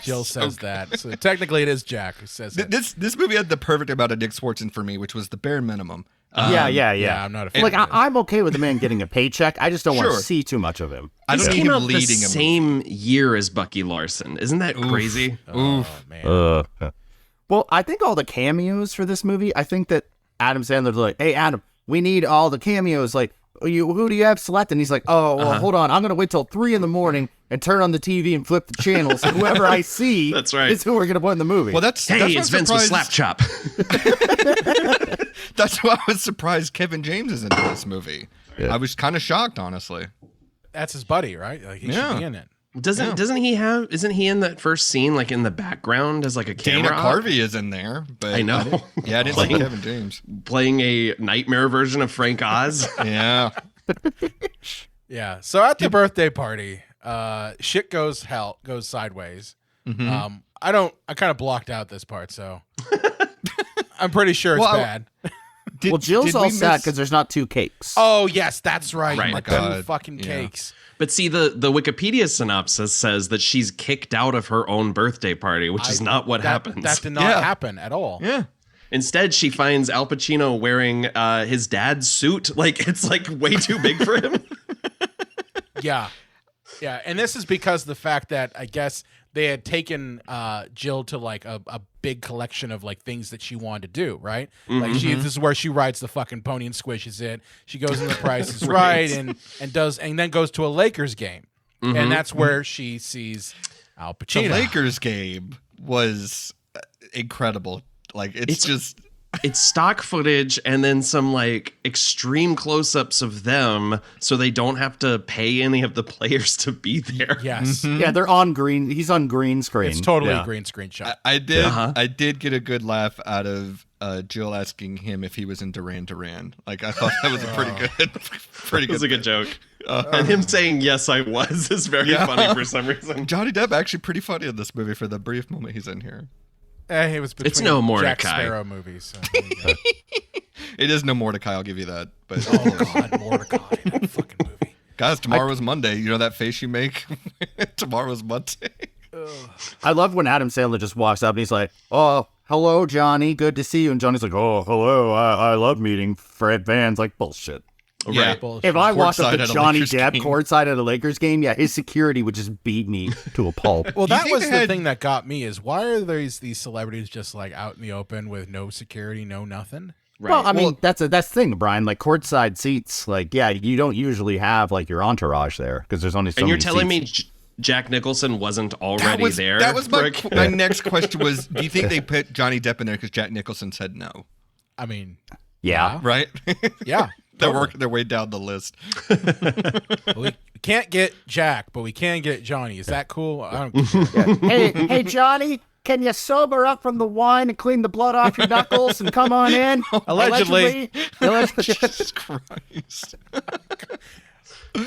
Jill says that. So technically, it is Jack who says it. This movie had the perfect amount of Nick Swartzen for me, which was the bare minimum. Yeah. I'm not a fan. Like, of it. I'm okay with the man getting a paycheck. I just don't want Sure. to see too much of him. I This don't need came him out the leading him. same year as Bucky Larson. Isn't that crazy? Oh, man. Well, I think all the cameos for this movie, I think that Adam Sandler's like, hey, Adam, we need all the cameos. Like, who do you have selected? And he's like, oh, well, hold on. I'm going to wait till 3 a.m. and turn on the TV and flip the channels. And whoever I see That's right. is who we're going to put in the movie. Well, that's It's Vince with Slap Chop. That's why I was surprised Kevin James is in this movie. Yeah. I was kind of shocked, honestly. That's his buddy, right? Like he should be in it. Isn't he in that first scene, like in the background as like a camera? Dana Carvey is in there, but I know. I didn't see Kevin James playing a nightmare version of Frank Oz. Yeah. Yeah. So at the birthday party, shit goes sideways. Mm-hmm. I kind of blocked out this part, so I'm pretty sure it's bad. Jill's all sad because there's not 2 cakes. Oh yes, that's right. Right. Oh my God. Fucking cakes. But see, the Wikipedia synopsis says that she's kicked out of her own birthday party, which is not what happens. That did not happen at all. Yeah. Instead, she finds Al Pacino wearing his dad's suit. Like, it's like way too big for him. Yeah. Yeah. And this is because of the fact that I guess they had taken Jill to like a big collection of like things that she wanted to do, right? Like this is where she rides the fucking pony and squishes it. She goes in the Price is Right and then goes to a Lakers game. And that's where she sees Al Pacino. The Lakers game was incredible. Like it's stock footage and then some like extreme close-ups of them so they don't have to pay any of the players to be there. Yes. Yeah, they're on green. He's on green screen. It's totally a green screen shot. I did get a good laugh out of Jill asking him if he was in Duran Duran. Like I thought that was a pretty good. It was a good joke. And him saying yes I was is very funny for some reason. Johnny Depp actually pretty funny in this movie for the brief moment he's in here. It was between it's no Mordecai. Jack Sparrow movies. So It is no Mordecai, I'll give you that. But God, Mordecai, that fucking movie. Guys, tomorrow's Monday. You know that face you make? Tomorrow's Monday. I love when Adam Sandler just walks up and he's like, oh, hello, Johnny. Good to see you. And Johnny's like, oh, hello. I love meeting Fred Vans. Like, bullshit. Yeah. If I walked up Courtside to at a Johnny Lakers Depp game. courtside at a Lakers game, his security would just beat me to a pulp. Well, that think was they the had- thing that got me is why are these celebrities just like out in the open with no security, no nothing? Right. Well, I mean, that's the thing, Brian. Like courtside seats, like you don't usually have like your entourage there because there's only so and many you're telling seats. me Jack Nicholson wasn't already there? That was my next question was, do you think they put Johnny Depp in there because Jack Nicholson said no? I mean, Yeah. Right? yeah. They're working their way down the list. We can't get Jack, but we can get Johnny. Is that cool? I don't care. Hey, Johnny, can you sober up from the wine and clean the blood off your knuckles and come on in? Allegedly. Jesus Christ.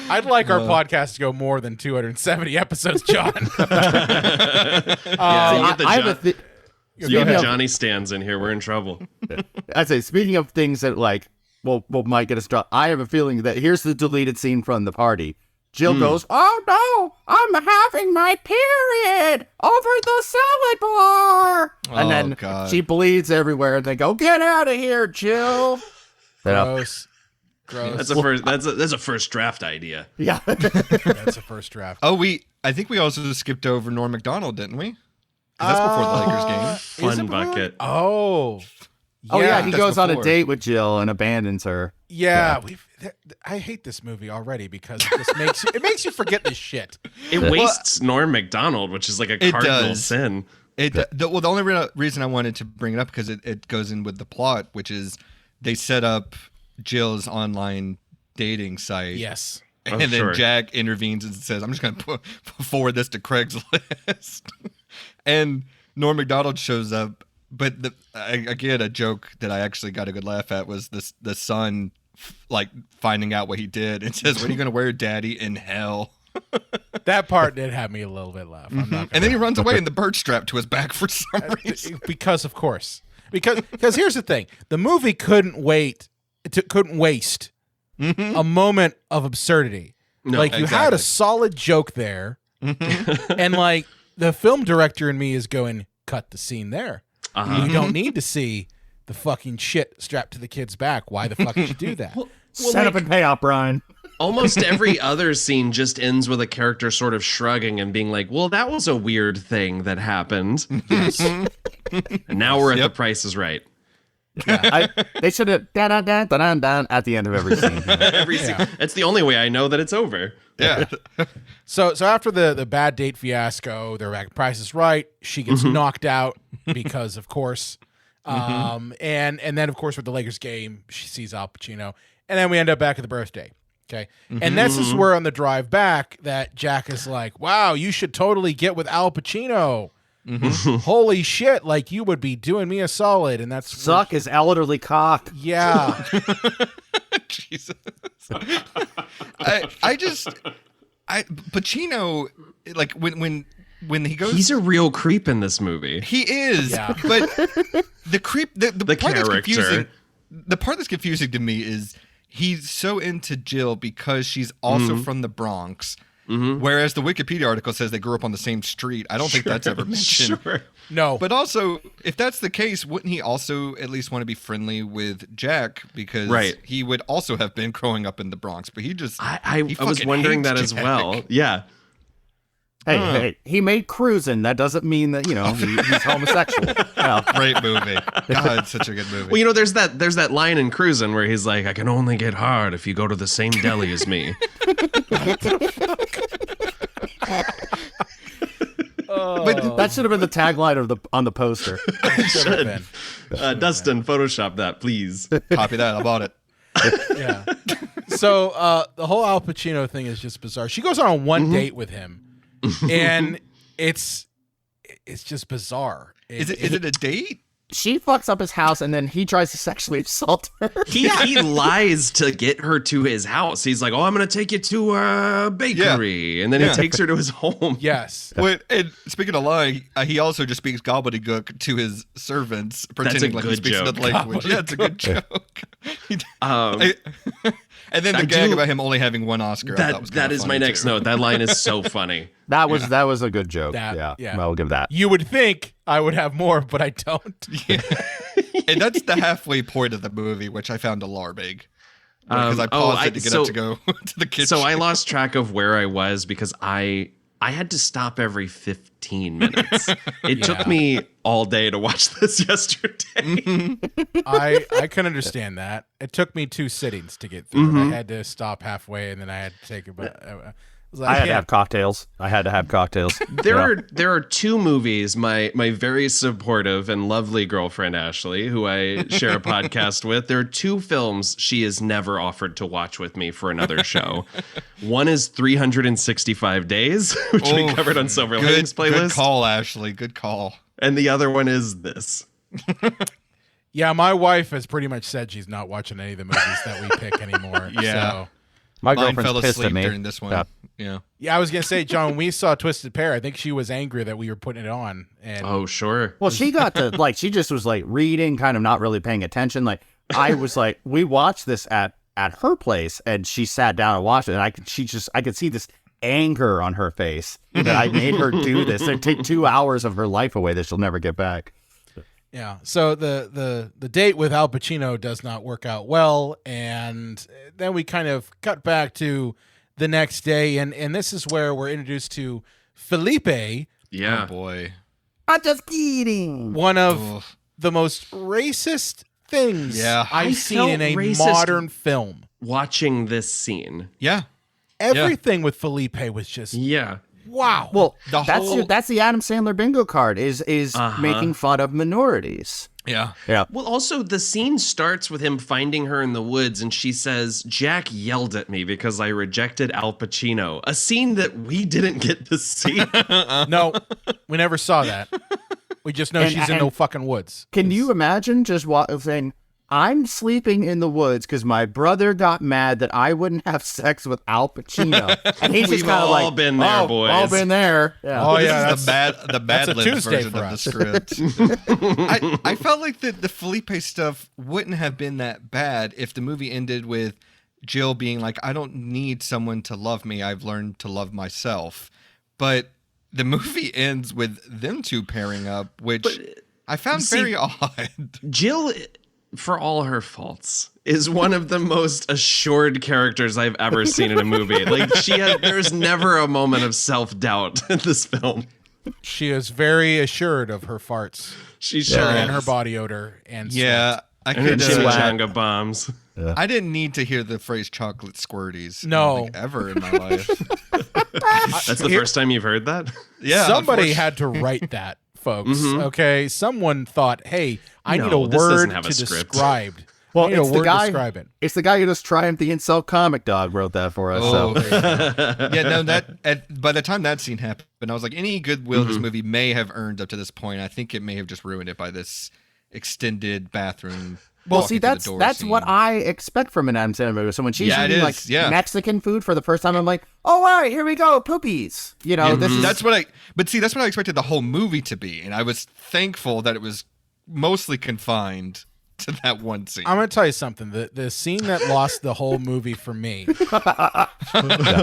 I'd like our podcast to go more than 270 episodes, John. You get the Johnny stands in here. We're in trouble. I'd say, speaking of things that like, well, might get us dropped. I have a feeling that here's the deleted scene from the party. Jill goes, oh no, I'm having my period over the salad bar. And then God. she bleeds everywhere and they go, get out of here, Jill. Gross. That's a first draft idea. Yeah. That's a first draft. Oh, I think we also skipped over Norm Macdonald, didn't we? 'Cause that's before the Lakers game. Fun bucket. Oh. Oh yeah, he that's goes on a before. date with Jill and abandons her. Yeah, I hate this movie already because it just makes you forget this shit. It wastes Norm Macdonald, which is like a cardinal sin. The only reason I wanted to bring it up because it goes in with the plot, which is they set up Jill's online dating site. Yes. And then Jack intervenes and says, I'm just going to forward this to Craigslist. And Norm Macdonald shows up. But again, a joke that I actually got a good laugh at was the son like finding out what he did and says, "What are you going to wear, Daddy, in hell?" That part did have me a little bit laugh. I'm not gonna And then he runs away and the bird's strapped to his back for some reason. because of course. Because here's the thing. The movie couldn't waste a moment of absurdity. No, like you had a solid joke there. And like the film director in me is going, cut the scene there. You don't need to see the fucking shit strapped to the kid's back. Why the fuck did you do that? Set up and pay out, Brian. Almost every other scene just ends with a character sort of shrugging and being like, well, that was a weird thing that happened. And now we're at The Price is Right. They should have da-da-da-da-da-da at the end of every scene. Every scene. It's the only way I know that it's over. Yeah. So after the bad date fiasco, they're back. Price is Right. She gets knocked out because, of course, and then of course with the Lakers game, she sees Al Pacino, and then we end up back at the birthday. Okay, and this is where on the drive back that Jack is like, "Wow, you should totally get with Al Pacino. Holy shit! Like you would be doing me a solid." And that's Suck his elderly cock. Yeah. Jesus. Pacino, like when he goes, He's a real creep in this movie. he is, but the creep, the part that's character. confusing, the part that's confusing to me is he's so into Jill because she's also from the Bronx. Whereas the Wikipedia article says they grew up on the same street. I don't think that's ever mentioned. Sure. No. But also, if that's the case, wouldn't he also at least want to be friendly with Jack? Because he would also have been growing up in the Bronx. But he just I was fucking wondering hates that as Jack. well. Yeah. Hey, he made Cruisin'. That doesn't mean that, he's homosexual. Well, Great movie. God, it's such a good movie. Well, there's that line in Cruisin' where he's like, "I can only get hard if you go to the same deli as me." But that should have been the tagline on the poster. Should have been. Dustin, Photoshop that, please. copy that. I bought it. Yeah. So the whole Al Pacino thing is just bizarre. She goes on one date with him, and it's just bizarre. Is it a date? She fucks up his house, and then he tries to sexually assault her. He lies to get her to his house. He's like, "Oh, I'm going to take you to a bakery." And then he takes her to his home. Yes. Wait, and speaking of lying, he also just speaks gobbledygook to his servants, pretending like he good speaks joke. another language. Yeah, it's a good joke. And then the gag about him only having one Oscar. I thought was That is my next note. That line is so funny. That was a good joke. Yeah. I'll give that. You would think I would have more, but I don't. Yeah. And that's the halfway point of the movie, which I found alarming. Because I paused it to get up to go to the kitchen. So I lost track of where I was because I had to stop every 15 minutes. It took me all day to watch this yesterday. I can understand that. It took me 2 sittings to get through it. I had to stop halfway, and then I had to take a I had to have cocktails. There are 2 movies my very supportive and lovely girlfriend Ashley, who I share a podcast with. There are 2 films she has never offered to watch with me for another show. One is 365 Days, which we covered on Silver Linings playlist. Good call, Ashley. Good call. And the other one is this. Yeah, my wife has pretty much said she's not watching any of the movies that we pick anymore. Yeah. So. My Mine girlfriend's fell pissed at asleep me. during this one. Yeah. Yeah, I was gonna say, John, when we saw Twisted Pair, I think she was angry that we were putting it on. And Oh, sure. Well, she got to she just was reading, kind of not really paying attention. I was we watched this at her place, and she sat down and watched it, and I could see this anger on her face that I made her do this. It'd take 2 hours of her life away that she'll never get back. yeah, so the date with Al Pacino does not work out well, and then we kind of cut back to the next day, and this is where we're introduced to Felipe. Yeah. Oh, boy. I'm just kidding. One of the most racist things I've seen in a modern film. Watching this scene. Yeah. Everything with Felipe was just wow. Well, The whole- that's the Adam Sandler bingo card is making fun of minorities. Yeah. Yeah. Well, also, the scene starts with him finding her in the woods, and she says, "Jack yelled at me because I rejected Al Pacino." A scene that we didn't get to see. No, we never saw that. We just know she's in the fucking woods. Can you imagine just saying, I'm sleeping in the woods because my brother got mad that I wouldn't have sex with Al Pacino. And he's just We've kind of all been there, boys. All been there. Yeah. Oh, This yeah, is the bad a lib Tuesday version for of the us. script. I felt like the Felipe stuff wouldn't have been that bad if the movie ended with Jill being like, "I don't need someone to love me. I've learned to love myself." But the movie ends with them 2 pairing up, which I found very odd. Jill, for all her faults, is one of the most assured characters I've ever seen in a movie. There's never a moment of self-doubt in this film. She is very assured of her farts She sure and is. her body odor and Yeah, I And her could, chimichanga bombs. I didn't need to hear the phrase chocolate squirties. I No. don't think ever in my life. That's the first time you've heard that? Yeah. Somebody had to write that, folks. Okay, someone thought, "Hey, I need a No, this word doesn't have to a script. describe." Well, I need a it's the word to guy. describe it. It's the guy who just triumphed the incel comic dog wrote that for us. Oh, So yeah, no, by the time that scene happened, I was like, any goodwill this movie may have earned up to this point, I think it may have just ruined it by this extended bathroom. well, walking see, through the door that's scene. what I expect from an Adam Sandler movie. So when she's Yeah, it eating is, like yeah. Mexican food for the first time, I'm like, oh, all right, here we go, poopies. You know, this is That's what but see, that's what I expected the whole movie to be, and I was thankful that it was mostly confined to that one scene. I'm gonna tell you something. The scene that lost the whole movie for me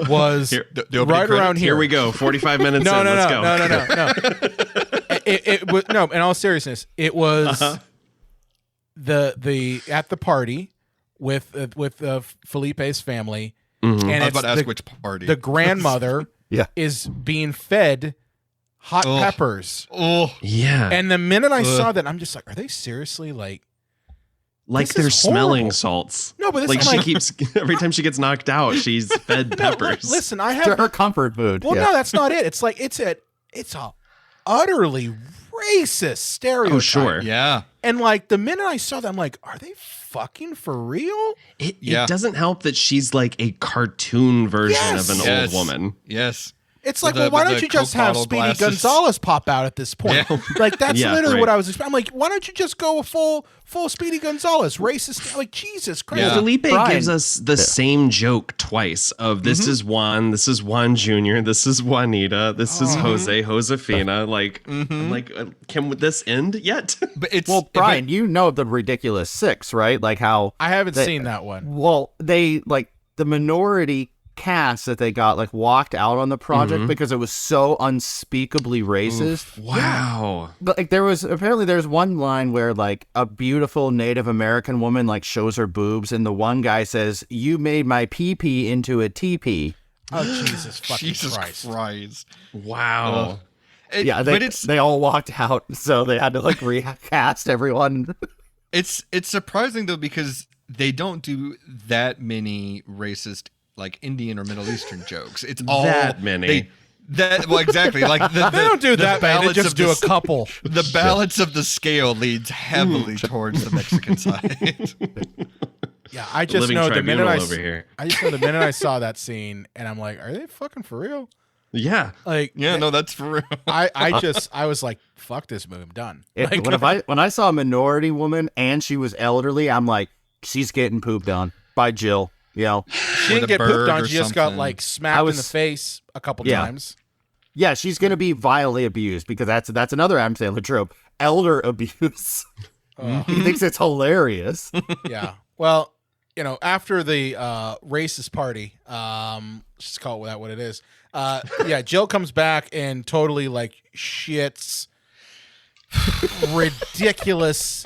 was the opening right credits? around here. Here we go. 45 minutes No, in. no, Let's no, go. no. It was no. In all seriousness, it was the at the party with Felipe's family, and I was it's about to ask which party. the grandmother Yeah. is being fed hot Ugh. peppers. Oh, Yeah. And the minute I saw that, I'm just like, are they seriously like? Like This they're is smelling horrible. salts. No, but this like is she like- keeps every time she gets knocked out, she's fed peppers. Listen, I to have. her comfort food. Well, yeah. no, that's not it. It's like it's a utterly racist stereotype. Oh, sure. yeah. And like the minute I saw that, I'm like, are they fucking for real? It Yeah. doesn't help that she's like a cartoon version Yes. of an Yes. old woman. Yes. It's like, With well, the- why with don't the you just Coke have bottle Speedy glasses. Gonzalez pop out at this point? Yeah. Like that's Yeah, literally right. what I was expecting. I'm like, why don't you just go full Speedy Gonzalez, racist? Like Jesus Christ. Yeah. Felipe Brian. gives us the same joke twice of this is Juan, this is Juan Jr., this is Juanita, this is Jose, Josefina. Like, I'm like, can this end yet? But it's Well, Brian, you know the Ridiculous Six, right? Like how I haven't they- seen that one. Well, they like the minority cast that they got like walked out on the project because it was so unspeakably racist. Wow. But like there's one line where like a beautiful Native American woman like shows her boobs and the one guy says, "You made my pee-pee into a teepee." Oh Jesus fucking Jesus Christ. Christ. Wow. Yeah, but it's they all walked out, so they had to like recast everyone. it's surprising though because they don't do that many racist like Indian or Middle Eastern jokes. It's all That many. Well, exactly. Like They don't do that, man. They balance just of do the a couple. The balance of the scale leads heavily towards the Mexican side. Yeah, I just Living know the minute tribunal over here. I just know the minute I saw that scene, and I'm like, are they fucking for real? Yeah. Like, Yeah, no, that's for real. I was like, fuck this movie, I'm done. Like, When I saw a minority woman and she was elderly, I'm like, she's getting pooped on by Jill. You know, she didn't a get pooped bird on. or She just got something. like smacked in the face a couple Yeah. times. yeah, she's gonna be violently abused because that's another Adam Sandler trope: elder abuse. He thinks it's hilarious. Yeah. Well, you know, after the racist party, just call that what it is. Yeah, Jill comes back and totally like shits ridiculous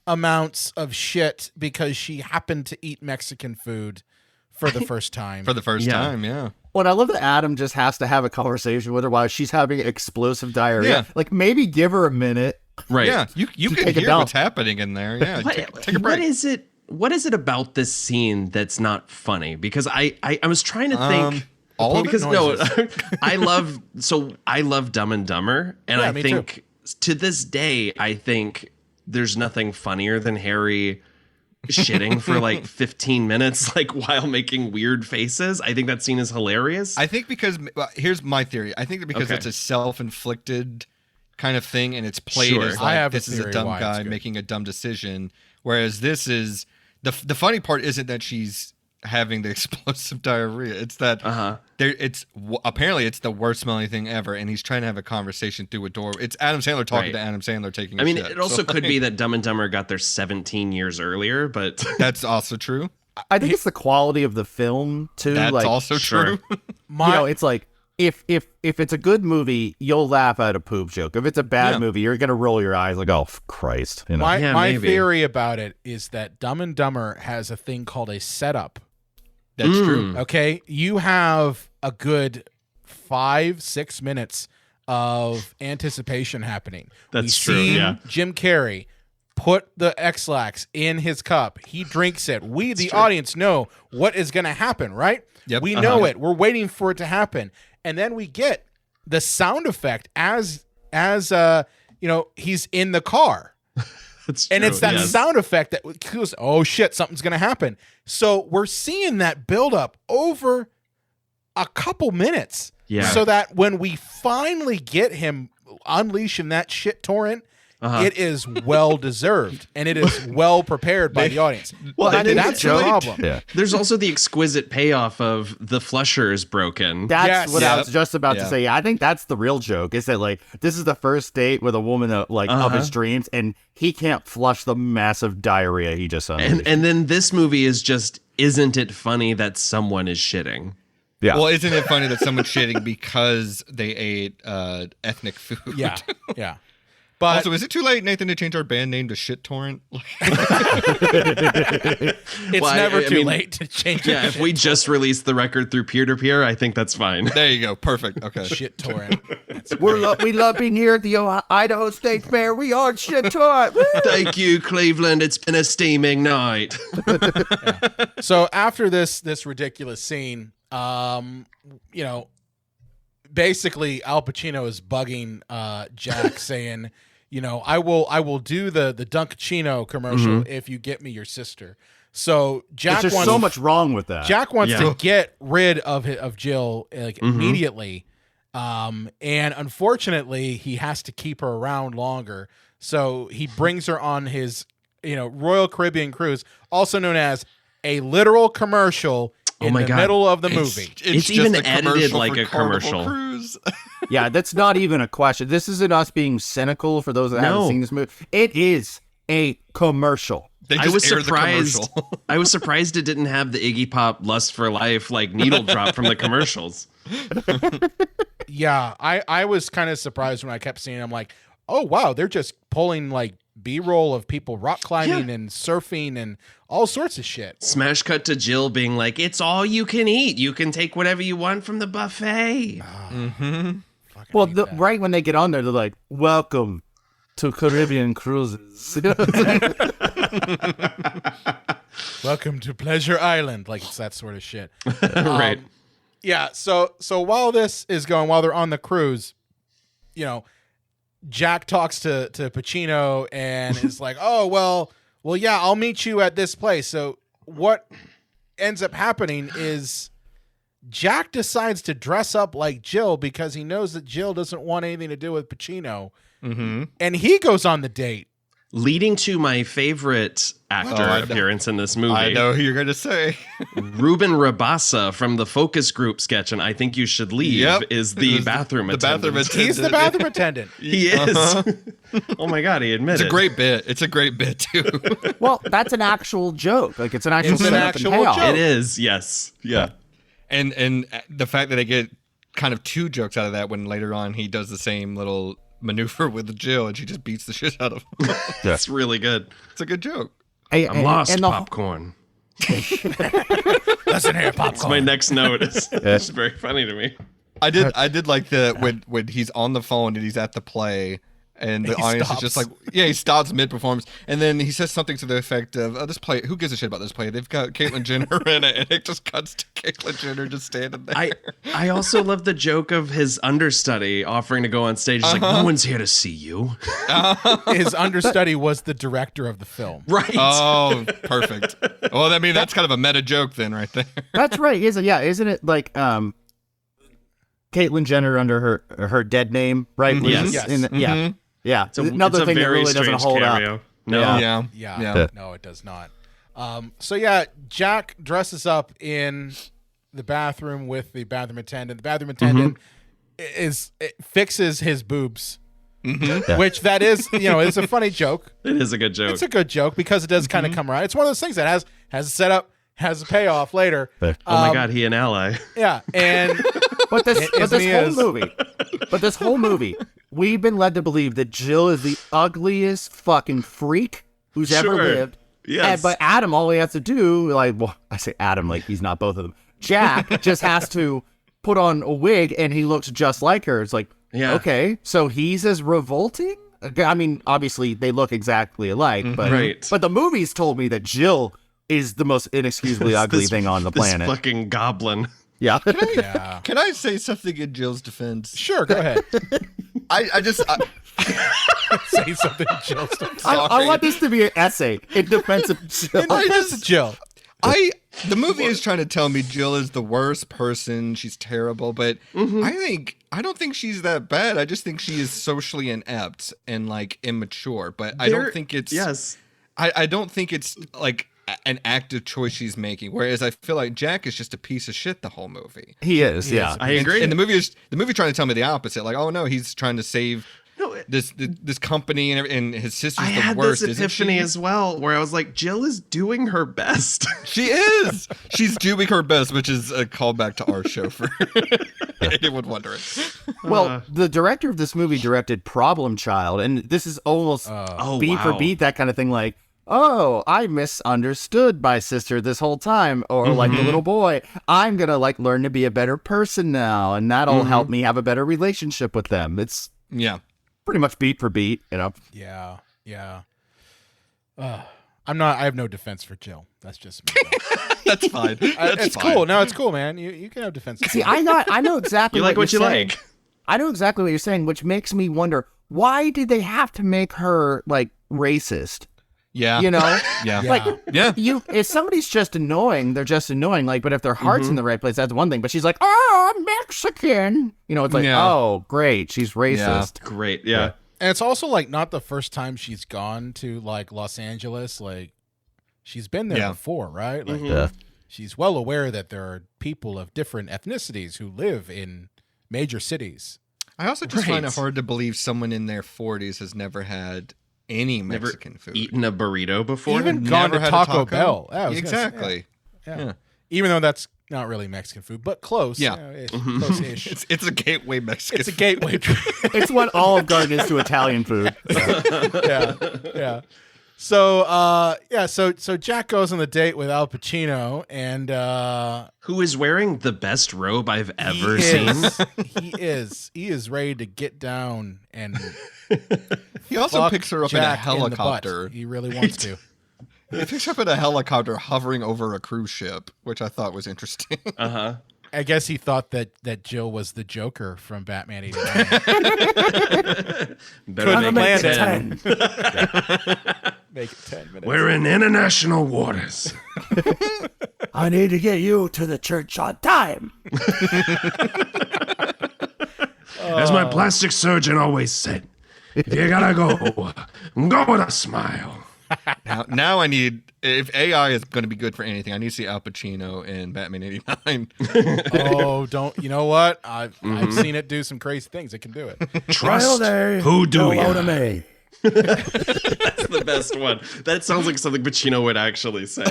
amounts of shit because she happened to eat Mexican food for the first time. For the first Yeah. time, yeah. Well, I love that Adam just has to have a conversation with her while she's having explosive diarrhea. Yeah. Like maybe give her a minute. Right. Yeah, you can take a hear dump. what's happening in there. Yeah, take a break. What is it about this scene that's not funny? Because I was trying to think all of it? because no, I love Dumb and Dumber, and Yeah, I me think to this day I think there's nothing funnier than Harry shitting for like 15 minutes like while making weird faces. I think that scene is hilarious. I think because here's my theory. I think that because Okay. it's a self-inflicted kind of thing, and it's played Sure. as I like have a this is a theory dumb why it's guy good. making a dumb decision, whereas this is the funny part isn't that she's having the explosive diarrhea. It's that apparently it's the worst smelling thing ever, and he's trying to have a conversation through a door. It's Adam Sandler talking Right. to Adam Sandler taking. I mean, shit. it also So, could be that Dumb and Dumber got there 17 years earlier, but that's also true. I think it's the quality of the film too. That's like, also sure. true. you know, it's like if it's a good movie, you'll laugh at a poop joke. If it's a bad Yeah. movie, you're gonna roll your eyes like, oh Christ. You know? My Yeah, my maybe. theory about it is that Dumb and Dumber has a thing called a setup. That's true. Okay, you have a good 5-6 minutes of anticipation happening. That's We true, see yeah. Jim Carrey put the X-Lax in his cup. He drinks it. We, the audience, know what is going to happen, right? Yep. We know it. We're waiting for it to happen. And then we get the sound effect as he's in the car. That's and true, it's that yes. sound effect that goes, oh shit, something's going to happen. So we're seeing that build up over a couple minutes. Yeah. So that when we finally get him unleashing that shit torrent, it is well deserved and it is well prepared by the audience. Well, that's the problem. Yeah. There's also the exquisite payoff of the flusher is broken. That's what I was just about to Yeah. say. I think that's the real joke, is that like this is the first date with a woman of his dreams, and he can't flush the massive diarrhea he just unleashed. And then this movie is just, isn't it funny that someone is shitting? Yeah. Well, isn't it funny that someone's shitting because they ate ethnic food? Yeah. Yeah. But Also, is it too late, Nathan, to change our band name to Shit Torrent? it's never too late to change Yeah, it. if we just release the record through peer-to-peer, I think that's fine. There you go. Perfect. Okay. Shit torrent. we love being here at the Idaho State Fair. We are shit taught. Thank you, Cleveland. It's been a steaming night. So after this ridiculous scene, basically Al Pacino is bugging Jack saying, I will do the Dunkachino commercial if you get me your sister. So Jack There's wants so much wrong with that. Jack wants Yeah. to get rid of Jill immediately. And unfortunately he has to keep her around longer. So he brings her on his, Royal Caribbean cruise, also known as a literal commercial in my the God. middle of the movie. It's just even a edited commercial like for a Carnival commercial. Cruise. Yeah, that's not even a question. This isn't us being cynical for those that No. haven't seen this movie. It is a commercial. They I just was air the surprised. commercial. I was surprised it didn't have the Iggy Pop "Lust for Life" like needle drop from the commercials. Yeah, I was kind of surprised when I kept seeing it. I'm like, oh wow, they're just pulling like B-roll of people rock climbing and surfing and all sorts of shit. Smash cut to Jill being like, "It's all you can eat. You can take whatever you want from the buffet." Well, right when they get on there, they're like, "Welcome to Caribbean Cruises." Welcome to Pleasure Island. Like it's that sort of shit. Right. Yeah, so while this is going, while they're on the cruise, Jack talks to Pacino and is like, "Oh, well, yeah, I'll meet you at this place." So what ends up happening is Jack decides to dress up like Jill because he knows that Jill doesn't want anything to do with Pacino. And he goes on the date. Leading to my favorite actor appearance in this movie. I know who you're going to say. Ruben Rabassa from the focus group sketch, and I Think You Should Leave, is the bathroom attendant. He's the bathroom attendant. He is. Oh my God, he admitted. It's a great bit. It's a great bit, too. Well, that's an actual joke. Like it's an actual setup and actual payoff. joke. It is, yes. Yeah. And the fact that they get kind of two jokes out of that when later on he does the same little maneuver with Jill and she just beats the shit out of him. That's really good. It's a good joke. I'm lost, and the- popcorn. Listen here, popcorn. My next note is it's very funny to me. I did like the when he's on the phone and he's at the play and the audience is just like, he stops mid-performance and then he says something to the effect of, "Oh, this play, who gives a shit about this play? They've got Caitlyn Jenner in it," and it just cuts to Caitlyn Jenner just standing there. I also love the joke of his understudy offering to go on stage. He's like, "No one's here to see you." His understudy was the director of the film. Right. Oh, perfect. Well, I mean, that's kind of a meta joke then right there. That's right. Isn't it like Caitlyn Jenner under her dead name, right? Yes. Yeah. Yeah. It's Another it's a thing that very really doesn't strange hold cameo. up. No. Yeah. No, it does not. So yeah, Jack dresses up in the bathroom with the bathroom attendant. The bathroom attendant fixes his boobs, which that is, it's a funny joke. It is a good joke. It's a good joke because it does kind of come around. It's one of those things that has a setup, has a payoff later. Oh my God, he an ally. Yeah, and But this Isn't whole movie, we've been led to believe that Jill is the ugliest fucking freak who's ever lived. Yes. But Adam, all he has to do, I say Adam like he's not both of them. Jack just has to put on a wig and he looks just like her. It's like, Yeah. okay, so he's as revolting I mean, obviously they look exactly alike, but Right. but the movies told me that Jill is the most inexcusably ugly thing on the planet. This fucking goblin. Yeah. Yeah. Can I say something in Jill's defense? Sure, go ahead. I just Say something, Jill. I want this to be an essay in defense of Jill. That's Jill. the movie is trying to tell me Jill is the worst person. She's terrible, but I don't think she's that bad. I just think she is socially inept and like immature. But I don't think it's I don't think it's like an active choice she's making. Whereas I feel like Jack is just a piece of shit the whole movie. He is, yeah. I agree. And the movie trying to tell me the opposite. Like, oh no, he's trying to save this company and his sister's I the had worst. this epiphany as well, where I was like, Jill is doing her best. She is. She's doing her best, which is a callback to our show for anyone wondering. Well, the director of this movie directed Problem Child, and this is almost beat for beat, that kind of thing, like, oh, I misunderstood my sister this whole time, or like the little boy, I'm gonna like learn to be a better person now, and that'll help me have a better relationship with them. It's pretty much beat for beat, you know. Yeah. I have no defense for Jill. That's just me. That's fine. It's cool. No, it's cool, man. You can have defense. See, I know exactly You like what you you're saying. like. I know exactly what you're saying, which makes me wonder, why did they have to make her like racist? Yeah. You know? Yeah. Like, Yeah. if somebody's just annoying, they're just annoying. Like, but if their heart's in the right place, that's one thing. But she's like, oh, I'm Mexican. You know, it's like, oh, great. She's racist. Great. Yeah. And it's also like not the first time she's gone to like Los Angeles. Like she's been there before, right? Like she's well aware that there are people of different ethnicities who live in major cities. I also just find it hard to believe someone in their 40s has never had any Mexican food. Eaten a burrito before? Even gone to had a Taco Bell. Yeah, exactly. Yeah. Even though that's not really Mexican food, but close. Yeah. Close-ish. It's a gateway Mexican. It's a gateway. It's what Olive Garden is to Italian food. Yeah. So Jack goes on the date with Al Pacino, and Who is wearing the best robe I've ever seen? He is ready to get down and. He also picks her up in a Jack helicopter. He really wants to. He picks her up in a helicopter hovering over a cruise ship, which I thought was interesting. I guess he thought that Jill was the Joker from Batman 89. Better make it 10. Make it 10 minutes. We're in international waters. I need to get you to the church on time. As my plastic surgeon always said, if you gotta go with a smile. Now I need, if AI is going to be good for anything, I need to see Al Pacino in Batman 89. Oh, don't, you know what? I've seen it do some crazy things. It can do it. Trust who do you? Me. That's the best one. That sounds like something Pacino would actually say.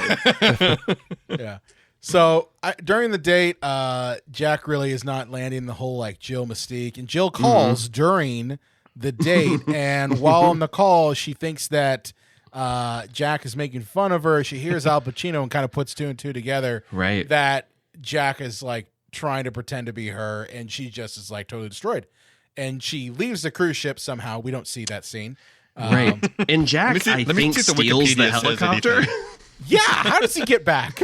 Yeah. So during the date, Jack really is not landing the whole like Jill mystique, and Jill calls during the date, and while on the call, she thinks that Jack is making fun of her. She hears Al Pacino and kind of puts two and two together. Right. That Jack is like trying to pretend to be her, and she just is like totally destroyed. And she leaves the cruise ship somehow. We don't see that scene. Right. And Jack, I think, steals the helicopter. Yeah. How does he get back?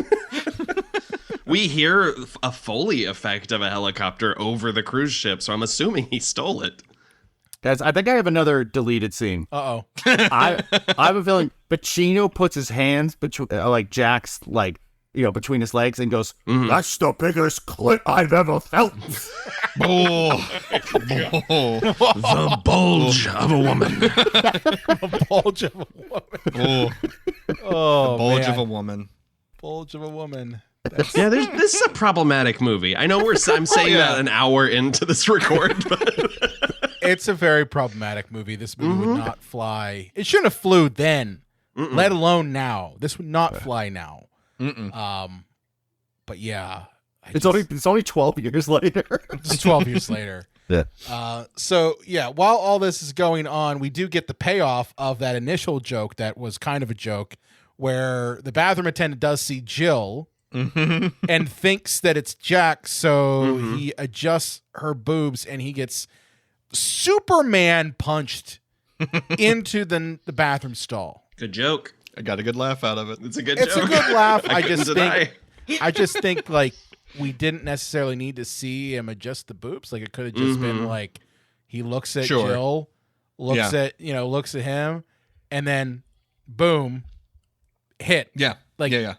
We hear a Foley effect of a helicopter over the cruise ship, so I'm assuming he stole it. Guys, I think I have another deleted scene. Uh-oh. I have a feeling Pacino puts his hands between, like Jack's, like, you know, between his legs and goes, "That's the biggest clit I've ever felt." The bulge of a woman. The bulge of a woman. Oh, Bulge man. of a woman. Bulge of a woman. Yeah, this is a problematic movie. I know I'm saying that an hour into this record, but It's a very problematic movie. This movie would not fly. It shouldn't have flew then, let alone now. This would not fly now. But yeah, It's only 12 years later. it's 12 years later. Yeah. So yeah, while all this is going on, we do get the payoff of that initial joke that was kind of a joke, where the bathroom attendant does see Jill and thinks that it's Jack, so he adjusts her boobs and he gets Superman punched into the bathroom stall. Good joke. I got a good laugh out of it. It's a good It's joke. a good laugh. I just think like we didn't necessarily need to see him adjust the boobs. Like it could have just been like he looks at Jill, looks at him, and then boom, hit. Yeah. Like yeah.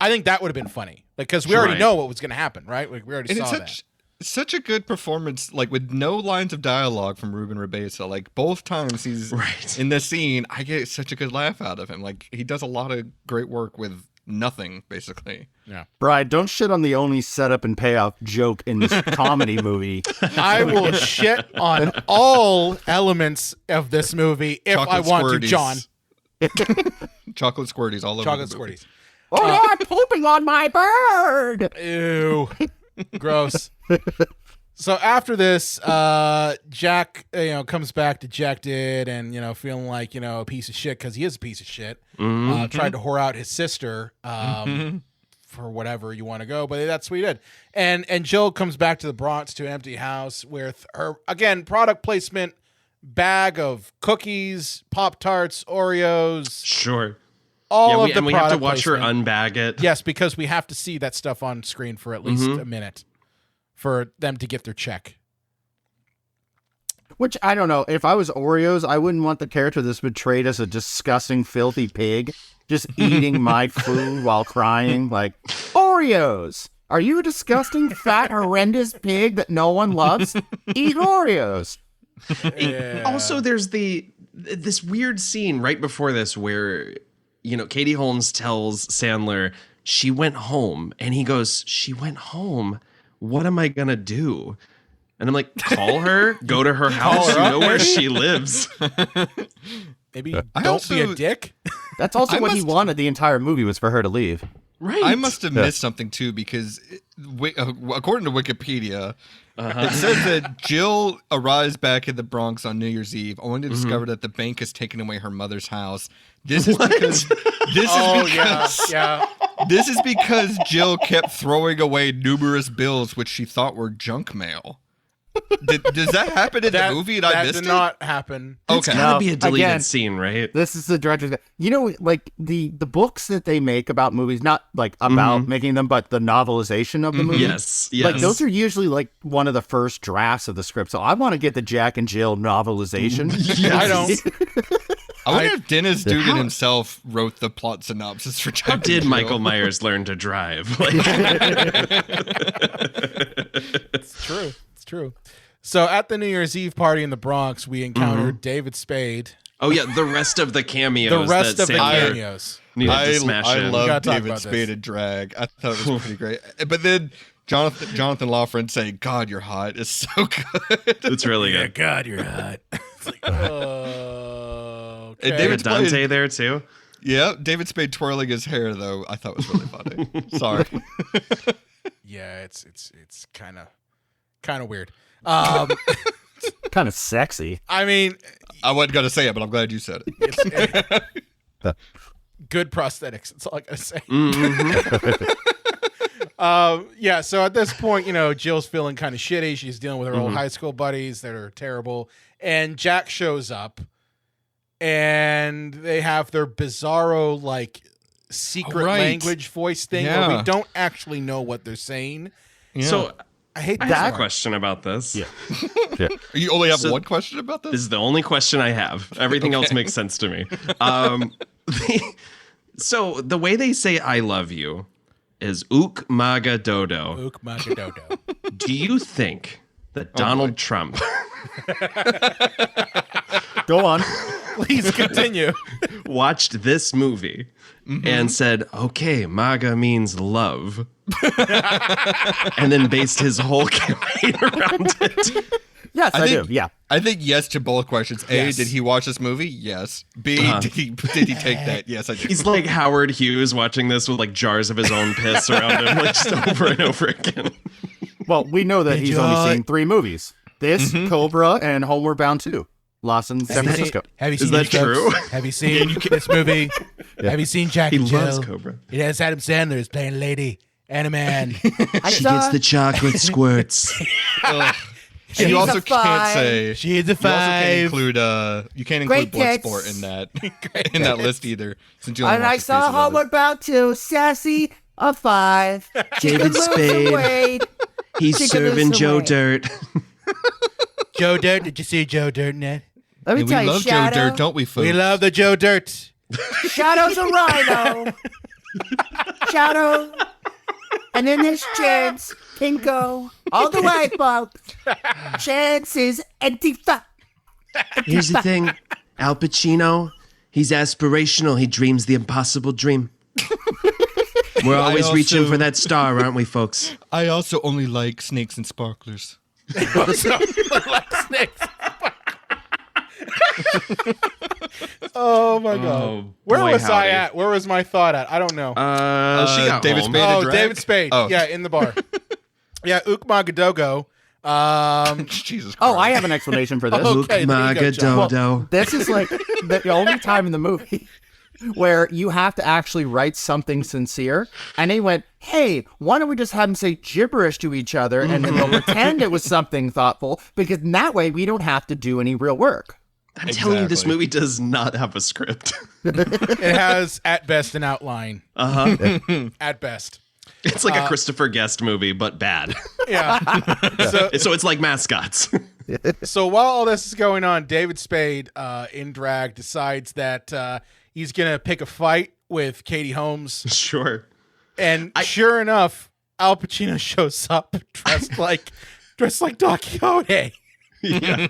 I think that would have been funny. Like because we already know what was going to happen, right? Like we already saw that. Such a good performance, like with no lines of dialogue from Ruben Rebesa. Like both times he's in the scene, I get such a good laugh out of him. Like he does a lot of great work with nothing, basically. Yeah, Brian, don't shit on the only setup and payoff joke in this comedy movie. I will shit on all elements of this movie if I want to, John. Chocolate squirties all over. Chocolate the movie. squirties. Oh no, I'm pooping on my bird. Ew. Gross. So after this, Jack, comes back dejected and, feeling like, a piece of shit because he is a piece of shit. Tried to whore out his sister for whatever you want to go, but that's what he did. And Jill comes back to the Bronx to an empty house with her, again, product placement bag of cookies, Pop-Tarts, Oreos. Sure. All of the and we have to product watch placement. her unbag it. Yes, because we have to see that stuff on screen for at least a minute for them to get their check. Which, I don't know, if I was Oreos, I wouldn't want the character that's portrayed as a disgusting, filthy pig just eating my food while crying. Like, Oreos! Are you a disgusting, fat, horrendous pig that no one loves? Eat Oreos! Yeah. Also, there's this weird scene right before this where, Katie Holmes tells Sandler she went home, and he goes, "She went home? What am I gonna do?" And I'm like, call her, go to her house, you know where she lives. Maybe don't be a dick. That's also what he wanted the entire movie was for her to leave. Right. I must have missed something too because according to Wikipedia, it says that Jill arrives back in the Bronx on New Year's Eve only to discover that the bank has taken away her mother's house. This is because this is because Jill kept throwing away numerous bills which she thought were junk mail. Does that happen in the movie and I missed it? That did not happen. It's gotta be a deleted scene, right? This is the director's... like the books that they make about movies, not like about making them, but the novelization of the movie. Yes. Like those are usually like one of the first drafts of the script. So I want to get the Jack and Jill novelization. I don't. I wonder if Dennis Dugan himself wrote the plot synopsis for Jack. How and did Jill. Michael Myers learn to drive? It's true. It's true. So at the New Year's Eve party in the Bronx, we encountered David Spade. Oh yeah, the rest of the cameos. The rest of the Sandler cameos. needed to smash I in. love gotta talk David about Spade this. and drag. I thought it was pretty great. But then Jonathan Lawford saying, "God, you're hot," is so good. It's really good. God, you're hot. It's like, okay. And David Dante there too. Yeah, David Spade twirling his hair though, I thought was really funny. Sorry. Yeah, it's kind of weird. Kind of sexy. I mean, I wasn't gonna say it, but I'm glad you said it. good prosthetics. That's all I gotta say. Yeah. So at this point, Jill's feeling kind of shitty. She's dealing with her old high school buddies that are terrible, and Jack shows up, and they have their bizarro secret language voice thing where we don't actually know what they're saying. Yeah. So I hate I that have a question about this. Yeah. You only have one question about this? This is the only question I have. Everything else makes sense to me. So the way they say "I love you" is "ook maga dodo." Ook maga dodo. Do you think that Donald Trump Go on. Please continue. watched this movie and said, "Okay, MAGA means love," and then based his whole campaign around it? Yes, I do. Yeah. I think yes to both questions. A, Yes. did he watch this movie? Yes. B, did he take that? Yes, I did. He's like Howard Hughes watching this with jars of his own piss around him, just over and over again. Well, we know that he's only seen 3 movies. This, Cobra, and Homeward Bound 2. Lost in San Francisco. Have you seen Is that these true? folks? Have you seen this movie? Have you seen Jack He and Jill? loves Cobra. It has Adam Sandler is playing a lady and a man. She gets the chocolate squirts. And you also can't say She's a You also can't 5. include you can't Great include tits. Bloodsport in that list either. Since you only And I watched a saw piece of it. Homeward Bound 2, Sassy, a 5. David Spade. Wade. He's She can serving lose Joe weight. Dirt. Joe Dirt. Did you see Joe Dirt, Ned? Let me And tell we you, love Joe Shadow. Dirt, don't we, folks? We love the Joe Dirt. Shadow's a rhino. Shadow. And then there's Chance, Pinko. All the way, folks. Chance is Antifa. Here's the thing, Al Pacino, he's aspirational. He dreams the impossible dream. We're always reaching for that star, aren't we, folks? I also only like snakes and sparklers. Oh my god. Where boy, was I howdy. at? Where was my thought at? I don't know. She got David home. Spade. Oh, drag? David Spade. Oh. Yeah, in the bar. Yeah, Ukmagadogo. Jesus Christ. Oh, I have an explanation for this. Okay, there you go, John. Magadodo. This is like the only time in the movie where you have to actually write something sincere. And they went, hey, why don't we just have them say gibberish to each other and then they'll pretend it was something thoughtful, because in that way we don't have to do any real work. I'm telling you, this Exactly. movie does not have a script. It has, at best, an outline. Uh-huh. At best. It's like a Christopher Guest movie, but bad. Yeah. So it's like Mascots. So while all this is going on, David Spade, in drag, decides that he's going to pick a fight with Katie Holmes. Sure. And sure enough, Al Pacino shows up dressed like Don Quixote. Yeah.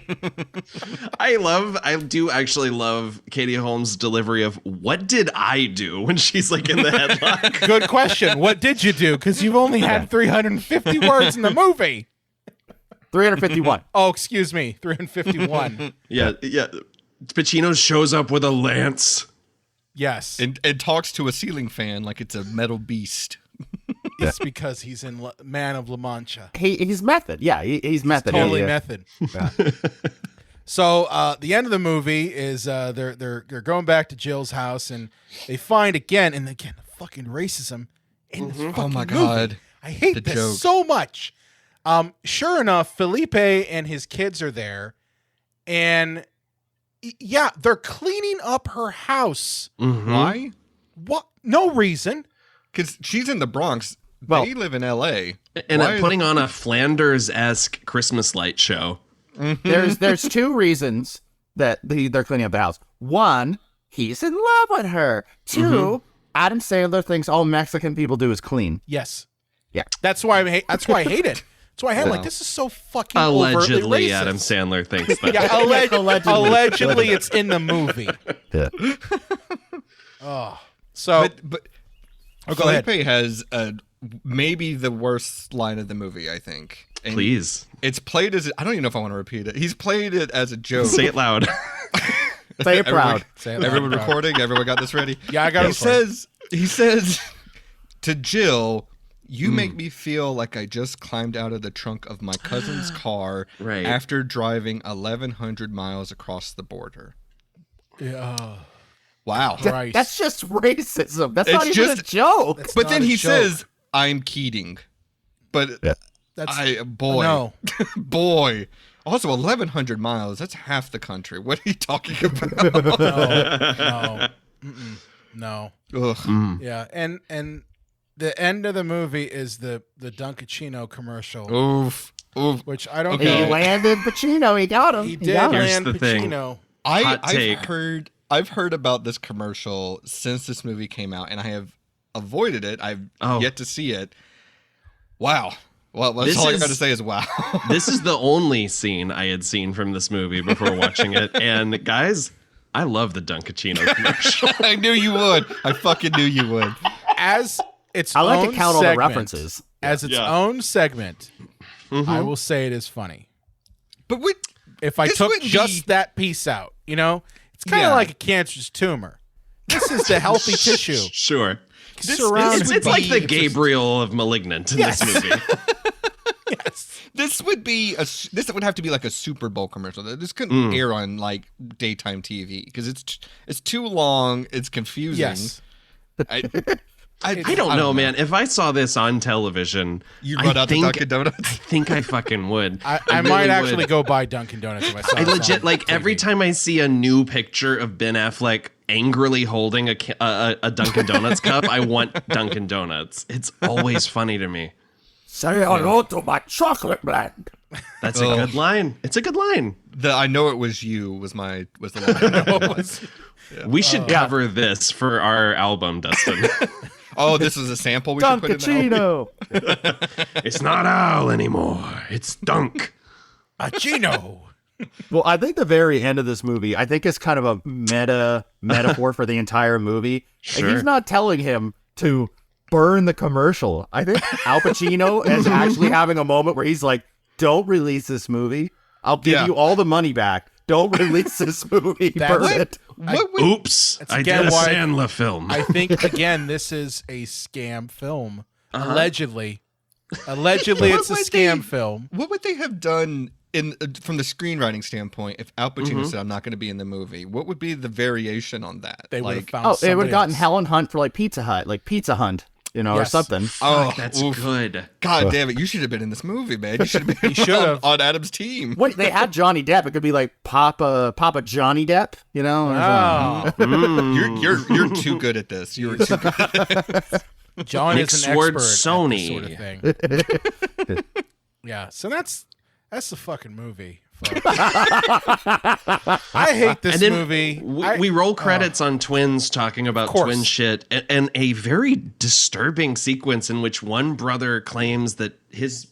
I do actually love Katie Holmes' delivery of "What did I do?" when she's like in the headlock. Good question. What did you do? Because you've only had 350 words in the movie. 351. Oh, excuse me. 351. Yeah. Pacino shows up with a lance. Yes. And talks to a ceiling fan like it's a metal beast. It's because he's in Man of La Mancha. He's method. Yeah, he's method. Totally Yeah. method. So the end of the movie is they're going back to Jill's house and they find again the fucking racism in this fucking Oh my movie. God. I hate The this joke. so much. Sure enough, Felipe and his kids are there, and yeah, they're cleaning up her house. Why? What? No reason. Because she's in the Bronx. Well- They live in L.A. And Why is- putting on a Flanders-esque Christmas light show. There's two reasons that they're cleaning up the house. One, he's in love with her. Two, Adam Sandler thinks all Mexican people do is clean. Yes. Yeah. That's why I hate it. That's why I hate like this is so fucking overtly Allegedly, racist. Adam Sandler thinks that. Yeah, allegedly it's in the movie. Yeah. So But go ahead. Felipe has maybe the worst line of the movie, I think. And Please. It's played as I don't even know if I want to repeat it. He's played it as a joke. Say it loud. Say it proud. Say it loud, Everyone proud. recording. Everyone got this ready. Yeah, I got it recorded. He says to Jill, "You make me feel like I just climbed out of the trunk of my cousin's car Right. after driving 1,100 miles across the border." Yeah. Wow. Christ. That's just racism. That's It's not even a just- joke. That's But not then a he joke. says, "I'm Keating." But That's boy, no. boy. Also, 1,100 miles. That's half the country. What are you talking about? No. No. Ugh. Yeah, and the end of the movie is the Dunkachino commercial, Oof. Oof. which I don't Okay. He know. landed Pacino. He got him. He did got him. Here's land the thing. Pacino. Hot take. I've heard about this commercial since this movie came out, and I have avoided it. I've yet to see it. Wow. Well, that's This all I is- got to say is wow. This is the only scene I had seen from this movie before watching it. And guys, I love the Dunkachino commercial. I knew you would. I fucking knew you would. As its I like own to count all the segment, references. As its Yeah. own segment, I will say it is funny. But wait, If I This took wouldn't just be- that piece out, it's kind of Yeah. like a cancerous tumor. This is the healthy tissue. Sure. Surrounded It's would like the be- Gabriel of Malignant in Yes. this movie. this would have to be like a Super Bowl commercial. This couldn't air on like daytime TV because it's too long. It's confusing. Yes. I don't know, man. If I saw this on television, You'd run out to Dunkin' Donuts? I think I fucking would. I really might would. actually go buy Dunkin' Donuts if I saw I this legit, on like, TV. every time I see a new picture of Ben Affleck angrily holding a Dunkin' Donuts cup, I want Dunkin' Donuts. It's always funny to me. Say hello to my chocolate blend. That's a good line. It's a good line. The I know it was you was the line. We should cover this for our album, Dustin. Oh, this is a sample we should put in the album? Dunkachino. It's not Al anymore. It's Dunk. Chino. Well, I think the very end of this movie, I think is kind of a metaphor for the entire movie. Sure. Like, he's not telling him to burn the commercial. I think Al Pacino is actually having a moment where he's like, don't release this movie. I'll give you all the money back. Don't release this movie. Burn it. Oops. I did a Sandler film. I think, again, this is a scam film. Allegedly. Allegedly, it's a scam film. What would they have done from the screenwriting standpoint if Al Pacino said, I'm not going to be in the movie? What would be the variation on that? They would have found Oh, it would have gotten else. Helen Hunt for like Pizza Hut, like Pizza Hunt, you know, or Yes. something. Oh, That's oof. good. God damn it. You should have been in this movie, man. You should have been should've. on Adam's team. Wait, they had Johnny Depp. It could be like Papa Johnny Depp, you know? or something. You're too good at this. You're too good. John Nick is an Sword expert Sony. at this sort of thing. Yeah, so that's the fucking movie. I hate this And then movie. we roll credits on twins talking about course. twin shit, and a very disturbing sequence in which one brother claims that his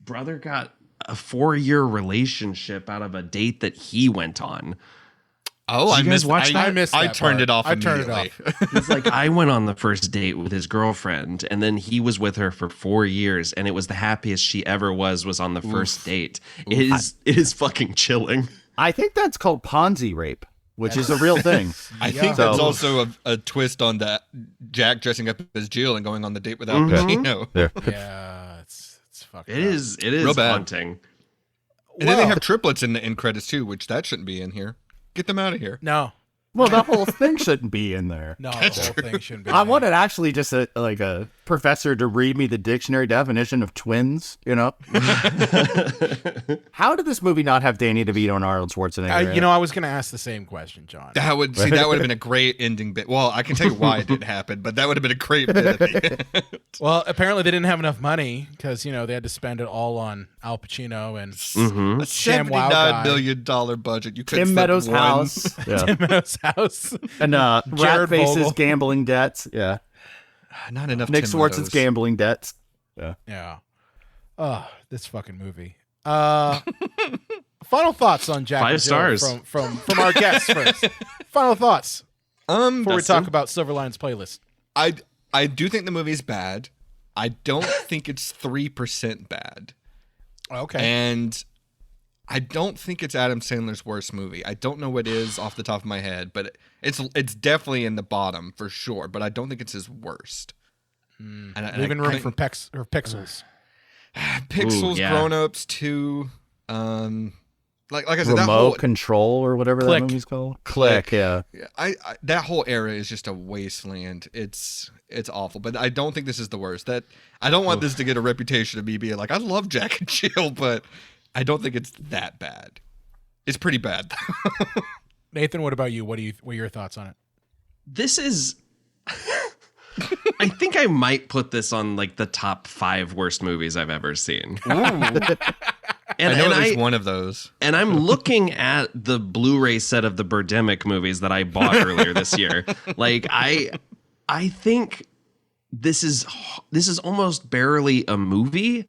brother got a 4-year relationship out of a date that he went on. Oh, Did you guys watch that? I missed I that turned part. it off I turned it immediately. off. It's like, I went on the first date with his girlfriend, and then he was with her for 4 years, and it was the happiest she ever was on the first date. It is fucking chilling. I think that's called Ponzi rape, which is a real thing. I think that's also a twist on that Jack dressing up as Jill and going on the date with Al Pacino. Yeah, it's fucked It is Real bad. haunting. And then they have triplets in the end credits too, which that shouldn't be in here. Get them out of here. No, Well, the whole thing shouldn't be in there. the whole thing shouldn't be. I there. wanted actually just a professor to read me the dictionary definition of twins, you know? How did this movie not have Danny DeVito and Arnold Schwarzenegger? in it? I was going to ask the same question, John. That would have been a great ending bit. Well, I can tell you why it didn't happen, but that would have been a great bit at the end. Well, apparently they didn't have enough money because they had to spend it all on Al Pacino and A ShamWow $79 guy. million budget. You couldn't Tim spend Meadows' one. house. Yeah. Tim Meadows' house. And Jared Rat-Face's Vogel. gambling debts. Yeah. Not enough. Nick Tim Swartz's Meadows. gambling debts. Yeah. Oh, this fucking movie. Final thoughts on Jack 5 and Jill stars. from our guests first. Final thoughts before we Dustin? talk about Silver Linings Playlist. I do think the movie's bad. I don't think it's 3% bad. Okay. And I don't think it's Adam Sandler's worst movie. I don't know what is off the top of my head, but it's definitely in the bottom for sure. But I don't think it's his worst. And Leaving room for couldn't- Pixels. Pixels, Ooh, yeah. Grown Ups 2. Like I said, that Remote whole control or whatever Click. that movie's called. Click, yeah. I that whole era is just a wasteland. It's awful, but I don't think this is the worst. That I don't want this to get a reputation of me being like I love Jack and Jill, but I don't think it's that bad. It's pretty bad. Nathan, what about you? What are your thoughts on it? This is I think I might put this on like the top 5 worst movies I've ever seen. And, I know and at least one of those. And I'm looking at the Blu-ray set of the Birdemic movies that I bought earlier this year. Like I think this is almost barely a movie.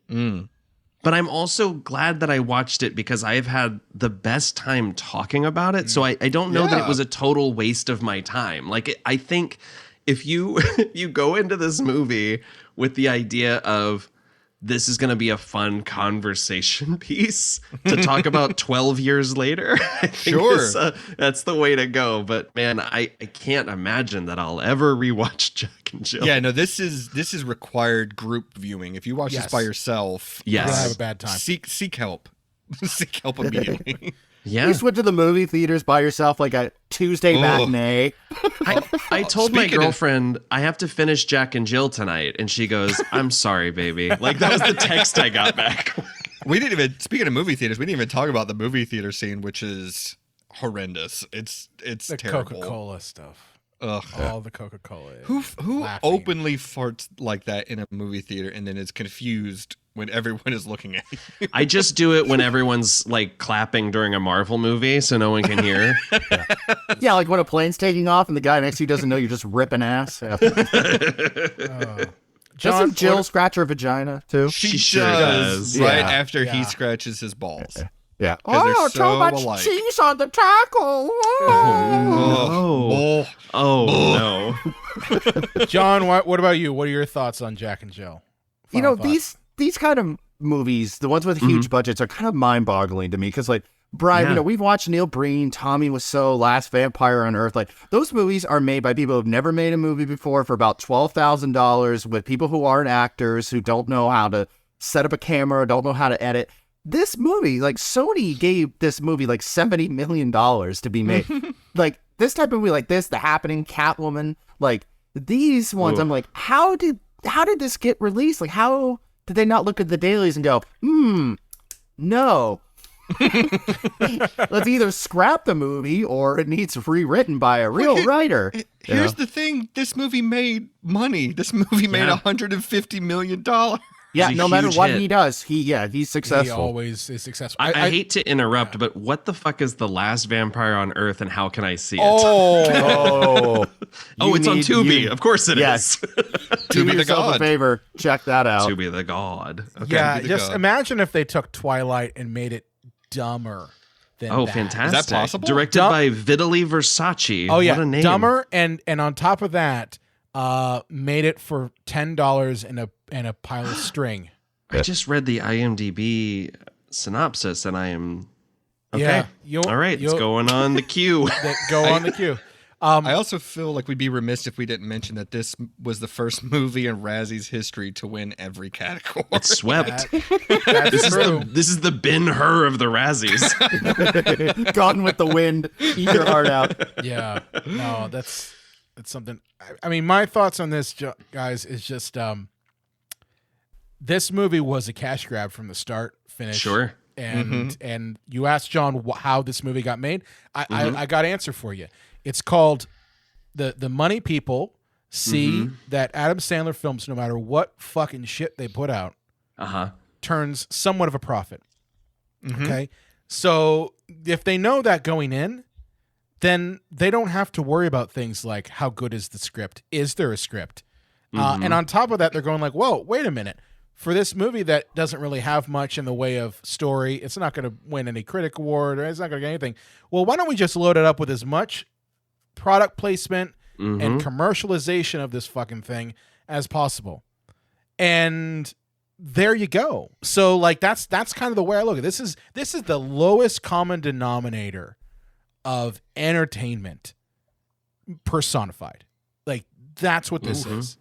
But I'm also glad that I watched it because I've had the best time talking about it. So I don't know that it was a total waste of my time. Like I think if you you go into this movie with the idea of this is going to be a fun conversation piece to talk about 12 years later. I think that's the way to go. But man, I can't imagine that I'll ever rewatch Jack and Jill. Yeah, no, this is required group viewing. If you watch this by yourself, You're gonna have a bad time. Seek help. Seek help immediately. Yeah. You just went to the movie theaters by yourself like at Tuesday matinee. I told my Speaking of- girlfriend I have to finish Jack and Jill tonight, and she goes, "I'm sorry, baby." Like that was the text I got back. We didn't even, speaking of movie theaters, we didn't even talk about the movie theater scene, which is horrendous. It's The terrible. Coca-Cola stuff. Ugh. All the Coca-Cola. Who laughing. openly farts like that in a movie theater and then is confused when everyone is looking at you? I just do it when everyone's like clapping during a Marvel movie, so no one can hear. Yeah, like when a plane's taking off and the guy next to you doesn't know you're just ripping ass. Yeah. John, Doesn't Jill scratch her vagina too? She sure does. Right Yeah. after Yeah. he scratches his balls. Yeah. 'Cause they're Oh, so too much alike. cheese on the taco. Oh. Oh no. John, what about you? What are your thoughts on Jack and Jill? You know, Final thoughts. these kind of movies, the ones with huge budgets, are kind of mind-boggling to me because, like, Brian, you know, we've watched Neil Breen, Tommy Wiseau, Last Vampire on Earth. Like, those movies are made by people who've never made a movie before for about $12,000 with people who aren't actors, who don't know how to set up a camera, don't know how to edit. This movie, like, Sony gave this movie like $70 million to be made. Like, this type of movie like this, The Happening, Catwoman, like, these ones, I'm like, how did this get released? Like, how did they not look at the dailies and go, no. Let's either scrap the movie or it needs rewritten by a real writer. Here's the thing. This movie made money. This movie made $150 million. Yeah, It's a no matter huge what hit. he does, he's He successful. always is successful. I hate to interrupt, but what the fuck is The Last Vampire on Earth, and how can I see it? Oh, Oh, it's on Tubi. Of course it is. Yes. To Do be the yourself a god. favor, check that out. Tubi the god. Okay. yeah. be the Just god. imagine if they took Twilight and made it dumber than Oh, that. fantastic. Is that possible? Directed by Vitaly Versace. Oh yeah, What a name. dumber, and on top of that, made it for $10 in a pile of string. I just read the IMDb synopsis, and I am okay. Yeah, All right, it's going on the queue. Go on the queue. I also feel like we'd be remiss if we didn't mention that this was the first movie in Razzie's history to win every category. It's swept. That's true. This is the Ben-Hur of the Razzies. Gone with the wind. Eat your heart out. Yeah, no, that's something. I mean, my thoughts on this, guys, is just this movie was a cash grab from the start, finish. Sure. And you asked John how this movie got made. I got an answer for you. It's called the money people see that Adam Sandler films, no matter what fucking shit they put out, turns somewhat of a profit. Okay, so if they know that going in, then they don't have to worry about things like how good is the script? Is there a script? And on top of that, they're going like, whoa, wait a minute. For this movie that doesn't really have much in the way of story, it's not going to win any critic award, or it's not going to get anything. Well, why don't we just load it up with as much product placement and commercialization of this fucking thing as possible? And there you go. So like that's kind of the way I look at it. This is the lowest common denominator of entertainment personified. Like that's what this is.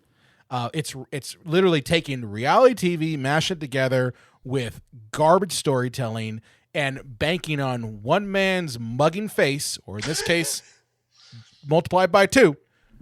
It's literally taking reality TV, mash it together with garbage storytelling, and banking on one man's mugging face, or in this case, multiplied by 2,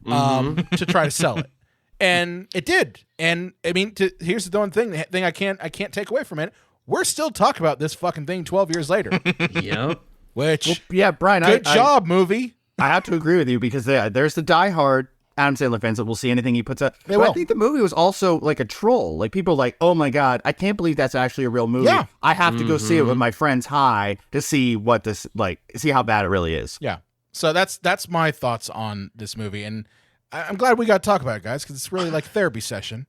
to try to sell it. And it did. And I mean, here's the one thing I can't take away from it. We're still talking about this fucking thing 12 years later. Yep. Which Yeah, Brian, good job, movie. I have to agree with you because there's the diehard Adam Sandler fans that will see anything he puts out. But will. I think the movie was also like a troll. Like people are like, oh my God, I can't believe that's actually a real movie. Yeah. I have to go see it with my friends high to see what this see how bad it really is. Yeah. So that's my thoughts on this movie, and I'm glad we got to talk about it, guys, because it's really like therapy session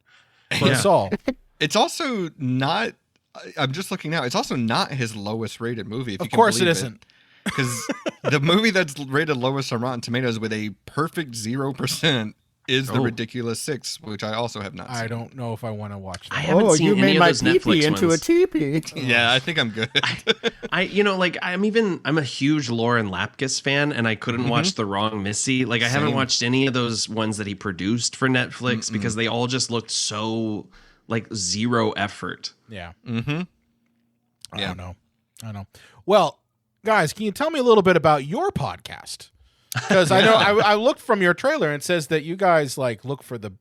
for us all. It's also not. I'm just looking now. It's also not his lowest rated movie. If Of you can course it believe isn't. Because the movie that's rated lowest on Rotten Tomatoes with a perfect 0% is The Ridiculous Six, which I also have not seen. I don't know if I want to watch I that. haven't seen you any made of my those pee-pee Netflix into ones. a teepee. Yeah, I think I'm good. I'm a huge Lauren Lapkus fan, and I couldn't watch The Wrong Missy. Like I haven't watched any of those ones that he produced for Netflix because they all just looked so like zero effort. Yeah. Yeah. I don't know. Well, guys, can you tell me a little bit about your podcast? Because I know I looked from your trailer and it says that you guys like look for the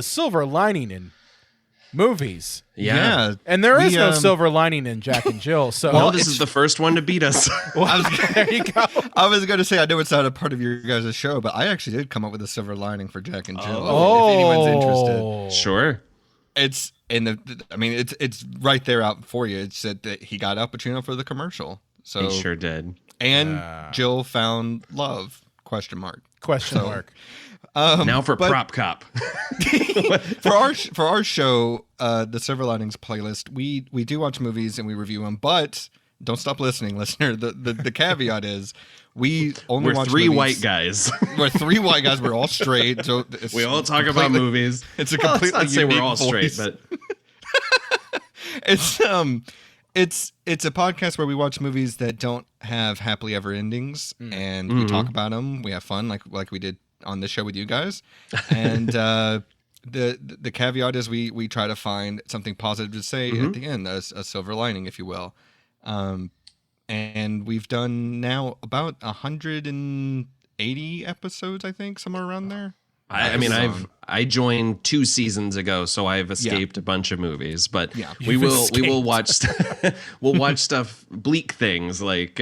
silver lining in movies. Yeah. And there is no silver lining in Jack and Jill. So well, this is the first one to beat us. There you go. I was going to say, I know it's not a part of your guys' show, but I actually did come up with a silver lining for Jack and Jill. If anyone's interested. Sure. It's it's right there out for you. It said that he got Al Pacino for the commercial. So He sure did. And Jill found love? ? Now for Prop Cop. for our show, the Silver Linings playlist, we do watch movies and we review them, but don't stop listening, listener. The caveat is we're watch three movies. White guys. We're three white guys. We're all straight. So we all talk about movies. It's a completely let's not say we're all voice. straight, but it's a podcast where we watch movies that don't have happily ever endings, and we talk about them. We have fun, like we did on this show with you guys. And the caveat is we try to find something positive to say at the end, a silver lining, if you will. And we've done now about 180 episodes, I think, somewhere around there. I joined 2 seasons ago, so I've escaped a bunch of movies. But we will watch we'll watch stuff, bleak things like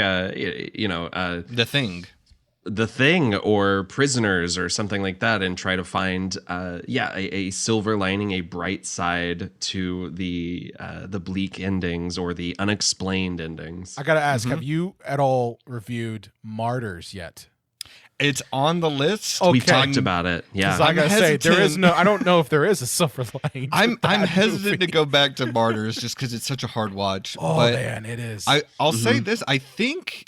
The Thing or Prisoners or something like that, and try to find a silver lining, a bright side to the bleak endings or the unexplained endings. I gotta ask, have you at all reviewed Martyrs yet? It's on the list. Okay. We talked about it. Yeah, I gotta say there is no. I don't know if there is a silver lining. I'm hesitant to go back to Martyrs just because it's such a hard watch. Oh but man, it is. I'll say this. I can't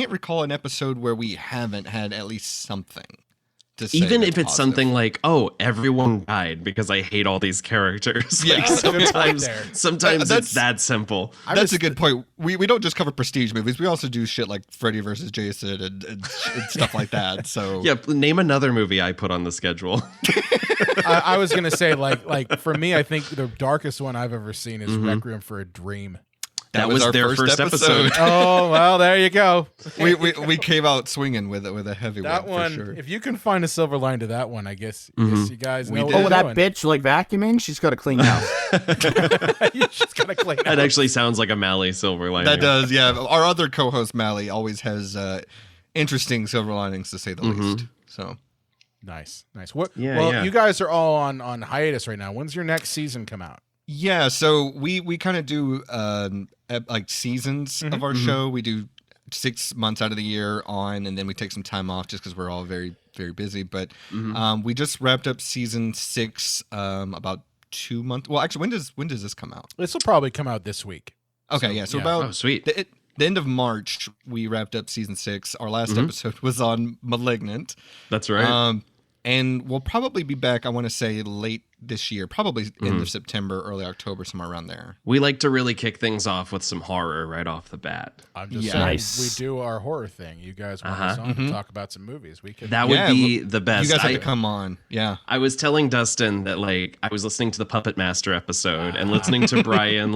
recall an episode where we haven't had at least something to say. Even if it's positive. Something like, oh, everyone died because I hate all these characters. Yeah, like sometimes it's that simple. That's a good point. We don't just cover prestige movies. We also do shit like Freddy versus Jason and stuff like that. So yeah, name another movie I put on the schedule. I was gonna say like for me, I think the darkest one I've ever seen is Requiem for a Dream. That was our their first episode. Oh well, there you go. we came out swinging with a heavy that one. For sure. If you can find a silver line to that one, I guess you guys know. Oh, that bitch like vacuuming. She's got to clean house. She's got to clean house. That actually sounds like a Mally silver lining. That does, yeah. Our other co-host Mally always has interesting silver linings to say the least. So nice. What? Yeah. You guys are all on hiatus right now. When's your next season come out? Yeah, so we kind of do like seasons of our show. We do 6 months out of the year on, and then we take some time off just because we're all very, very busy. But we just wrapped up season 6 about 2 months. Well, actually, when does this come out? This will probably come out this week. Okay, so about sweet. The end of March, we wrapped up season 6. Our last episode was on Malignant. That's right. And we'll probably be back, I want to say, late this year, probably end of September, early October, somewhere around there. We like to really kick things off with some horror right off the bat. I'm just saying, we do our horror thing. You guys want us on to talk about some movies. We could. That would be the best. You guys have to come on. Yeah. I was telling Dustin that I was listening to the Puppet Master episode and listening to Brian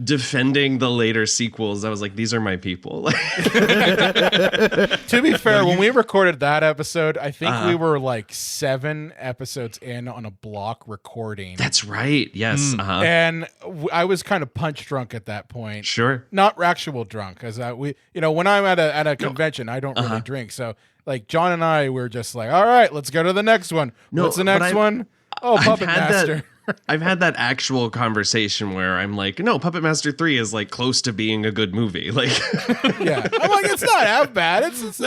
defending the later sequels. I was like, these are my people. To be fair, when we recorded that episode, I think we were 7 episodes in on a block recording. That's right. Yes. And I was kind of punch drunk at that point. Sure. Not actual drunk, because when I'm at a convention, I don't really drink. So John and I were just like, all right, let's go to the next one. What's the next one? Oh, Puppet Master. I've had that actual conversation where I'm like, no, Puppet Master 3 is close to being a good movie. Yeah. I'm like, it's not half bad. It's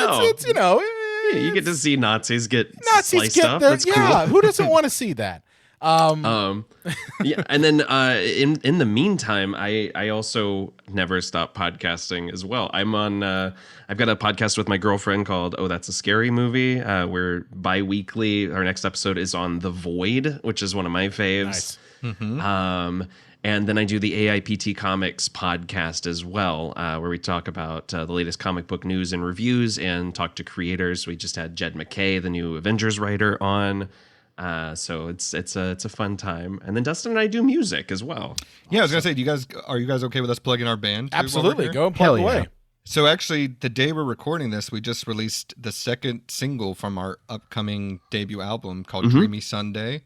you get to see Nazis get sliced up. That's cool. Who doesn't want to see that? Yeah, and then in the meantime, I also never stop podcasting as well. I'm on. I've got a podcast with my girlfriend called "Oh, That's a Scary Movie." We're bi-weekly. Our next episode is on The Void, which is one of my faves. Nice. And then I do the AIPT Comics podcast as well, where we talk about the latest comic book news and reviews and talk to creators. We just had Jed McKay, the new Avengers writer, on. So it's a fun time. And then Dustin and I do music as well. Yeah, I was gonna say, are you guys okay with us plugging our band? Absolutely, go and plug away. So actually, the day we're recording this, we just released the second single from our upcoming debut album called Dreamy Sunday.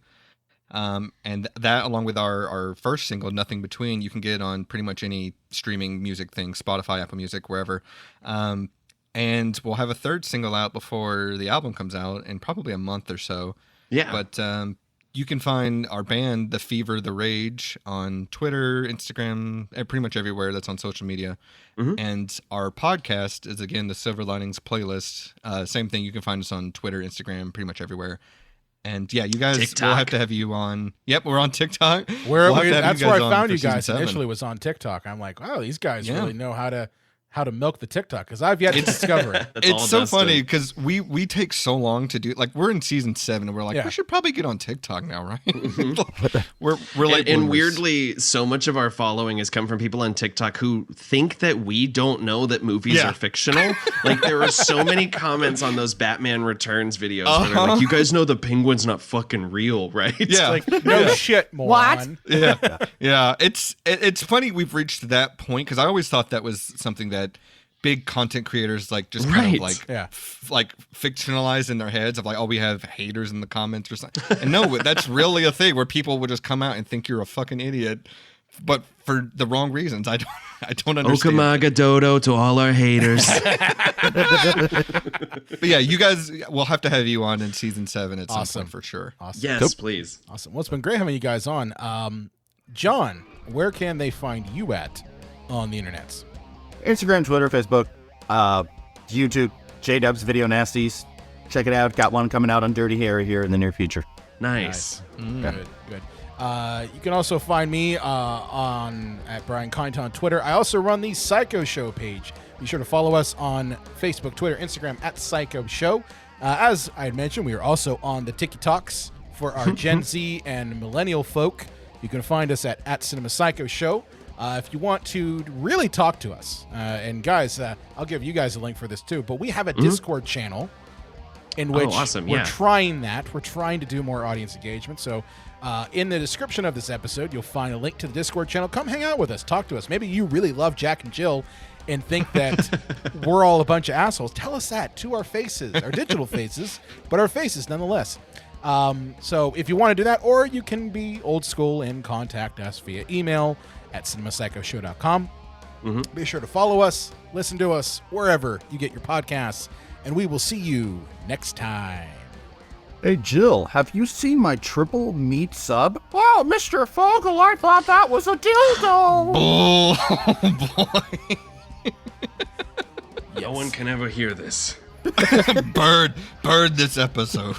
And that, along with our first single, Nothing Between, you can get on pretty much any streaming music thing, Spotify, Apple Music, wherever. And we'll have a third single out before the album comes out in probably a month or so. Yeah. But you can find our band, The Fever, The Rage, on Twitter, Instagram, pretty much everywhere that's on social media. And our podcast is, again, the Silver Linings Playlist. Same thing. You can find us on Twitter, Instagram, pretty much everywhere. And yeah, you guys, TikTok. we'll have to have you on. Yep, we're on TikTok. That's where I found you for guys season 7. initially, was on TikTok. I'm like, wow, these guys really know how to milk the TikTok, because I've yet to discover it. It's so funny because we take so long to do, like, we're in season 7 and we're like, we should probably get on TikTok now, right? we're like, and weirdly, so much of our following has come from people on TikTok who think that we don't know that movies are fictional. Like, there are so many comments on those Batman Returns videos where they're like, you guys know the Penguin's not fucking real, right? Yeah. Like, no shit, moron. What? Yeah. It's funny we've reached that point, because I always thought that was something that big content creators like just kind of like like fictionalize in their heads of like, oh, we have haters in the comments or something. And no, that's really a thing where people would just come out and think you're a fucking idiot, but for the wrong reasons. I don't understand. Okamaga Dodo to all our haters. But yeah, you guys, we'll have to have you on in season 7 at some point for sure. Awesome. Yes, please. Awesome. Well, it's been great having you guys on. John, where can they find you at on the internets? Instagram, Twitter, Facebook, YouTube, JDubs Video Nasties. Check it out. Got one coming out on Dirty Harry here in the near future. Nice. Good. You can also find me at Brian Kind on Twitter. I also run the Psycho Show page. Be sure to follow us on Facebook, Twitter, Instagram at Psycho Show. As I had mentioned, we are also on the TikToks for our Gen Z and millennial folk. You can find us at Cinema Psycho Show. If you want to really talk to us, and guys, I'll give you guys a link for this too, but we have a Discord channel in which we're trying that. We're trying to do more audience engagement. So in the description of this episode, you'll find a link to the Discord channel. Come hang out with us. Talk to us. Maybe you really love Jack and Jill and think that we're all a bunch of assholes. Tell us that to our faces, our digital faces, but our faces nonetheless. So if you want to do that, or you can be old school and contact us via email at cinemapsychoshow.com. Be sure to follow us, listen to us wherever you get your podcasts, and we will see you next time. Hey, Jill, have you seen my triple meat sub? Wow, Mr. Fogel, I thought that was a dildo. Oh, boy. No one can ever hear this. Bird this episode.